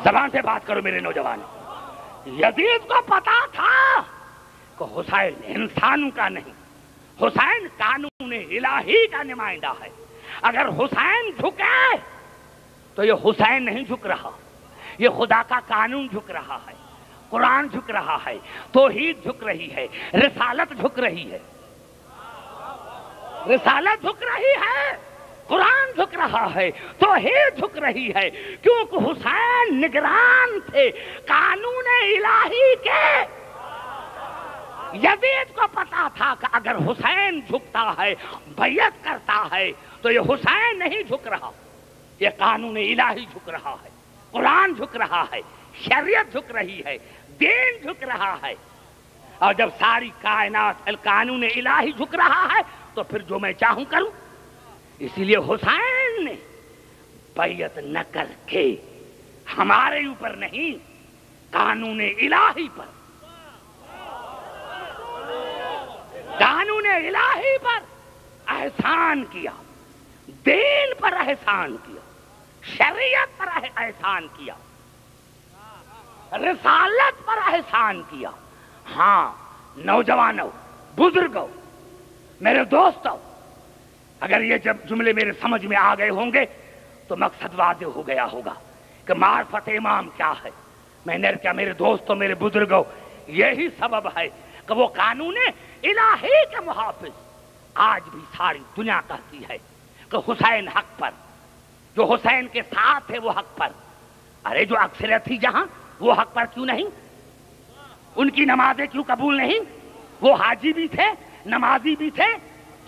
E: زبان سے بات کرو میرے نوجوان۔ یزید کو پتا تھا کہ حسین انسانوں کا نہیں، حسین قانون الہی کا نمائندہ ہے۔ اگر حسین جھکے تو یہ حسین نہیں جھک رہا، یہ خدا کا قانون جھک رہا ہے، قرآن جھک رہا ہے، توحید جھک رہی ہے، رسالت جھک رہی ہے، رسالت جھک رہی ہے، قرآن جھک رہا ہے، توحید جھک رہی ہے، کیونکہ حسین نگران تھے قانون الہی کے۔ یزید کو پتا تھا کہ اگر حسین جھکتا ہے، بیعت کرتا ہے، تو یہ حسین نہیں جھک رہا، یہ قانون الہی جھک رہا ہے، قرآن جھک رہا ہے، شریعت جھک رہی ہے، دین جھک رہا ہے۔ اور جب ساری کائنات قانون الہی جھک رہا ہے تو پھر جو میں چاہوں کروں۔ اسی لیے حسین نے بیعت نہ کر کے ہمارے اوپر نہیں، قانون الہی پر، قانون الہی پر احسان کیا، دین پر احسان کیا، شریعت پر احسان کیا، رسالت پر احسان کیا۔ ہاں نوجوانوں، بزرگوں، میرے دوستوں، اگر یہ جب جملے میرے سمجھ میں آ گئے ہوں گے تو مقصد واضح ہو گیا ہوگا کہ معرفت امام کیا ہے۔ میں نے کیا میرے دوستوں، میرے بزرگوں، یہی سبب ہے کہ وہ قانون الہی کے محافظ آج بھی ساری دنیا کہتی ہے کہ حسین حق پر، جو حسین کے ساتھ ہے وہ حق پر۔ ارے جو اکثریت تھی جہاں، وہ حق پر کیوں نہیں؟ ان کی نمازیں کیوں قبول نہیں؟ وہ حاجی بھی تھے، نمازی بھی تھے،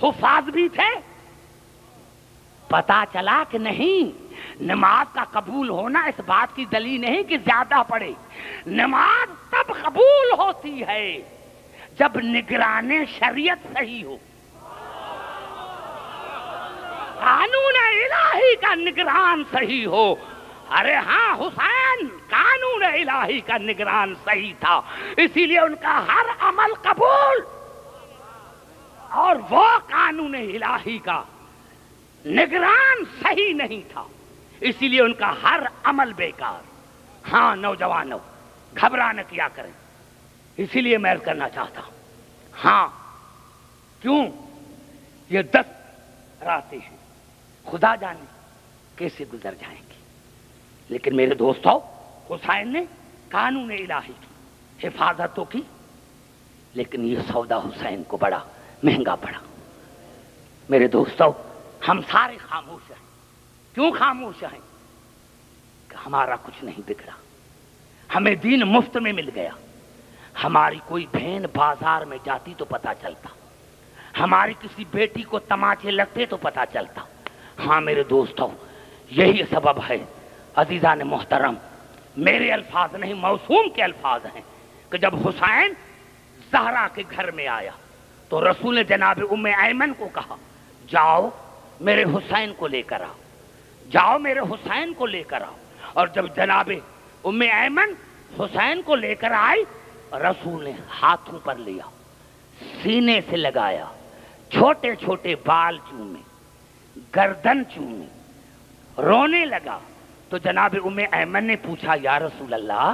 E: حفاظ بھی تھے۔ پتا چلا کہ نہیں، نماز کا قبول ہونا اس بات کی دلیل نہیں کہ زیادہ پڑھے، نماز تب قبول ہوتی ہے جب نگران شریعت صحیح ہو، قانون الہی کا نگران صحیح ہو۔ ارے ہاں، حسین قانون الہی کا نگران صحیح تھا، اسی لیے ان کا ہر عمل قبول، اور وہ قانون الہی کا نگران صحیح نہیں تھا، اسی لیے ان کا ہر عمل بیکار۔ ہاں نوجوانوں، گھبرا نہ کیا کریں، اسی لیے میں کرنا چاہتا ہوں۔ ہاں کیوں یہ 10 راتیں ہیں، خدا جانے کیسے گزر جائیں گی، لیکن میرے دوستوں، حسین نے قانون الہی کی حفاظت تو کی، لیکن یہ سودا حسین کو بڑا مہنگا پڑا۔ میرے دوستوں، ہم سارے خاموش ہیں۔ کیوں خاموش ہیں؟ کہ ہمارا کچھ نہیں بگڑا، ہمیں دین مفت میں مل گیا۔ ہماری کوئی بہن بازار میں جاتی تو پتا چلتا، ہماری کسی بیٹی کو تماچے لگتے تو پتا چلتا۔ ہاں میرے دوستوں، یہی سبب ہے عزیزان محترم، میرے الفاظ نہیں، موسوم کے الفاظ ہیں، کہ جب حسین زہرا کے گھر میں آیا تو رسول نے جناب ام ایمن کو کہا، جاؤ میرے حسین کو لے کر آؤ، جاؤ میرے حسین کو لے کر آؤ۔ اور جب جناب ام ایمن حسین کو لے کر آئی، رسول نے ہاتھوں پر لیا، سینے سے لگایا، چھوٹے چھوٹے بال چومے، گردن چومی، رونے لگا۔ تو جناب ام ایمن نے پوچھا، یا رسول اللہ،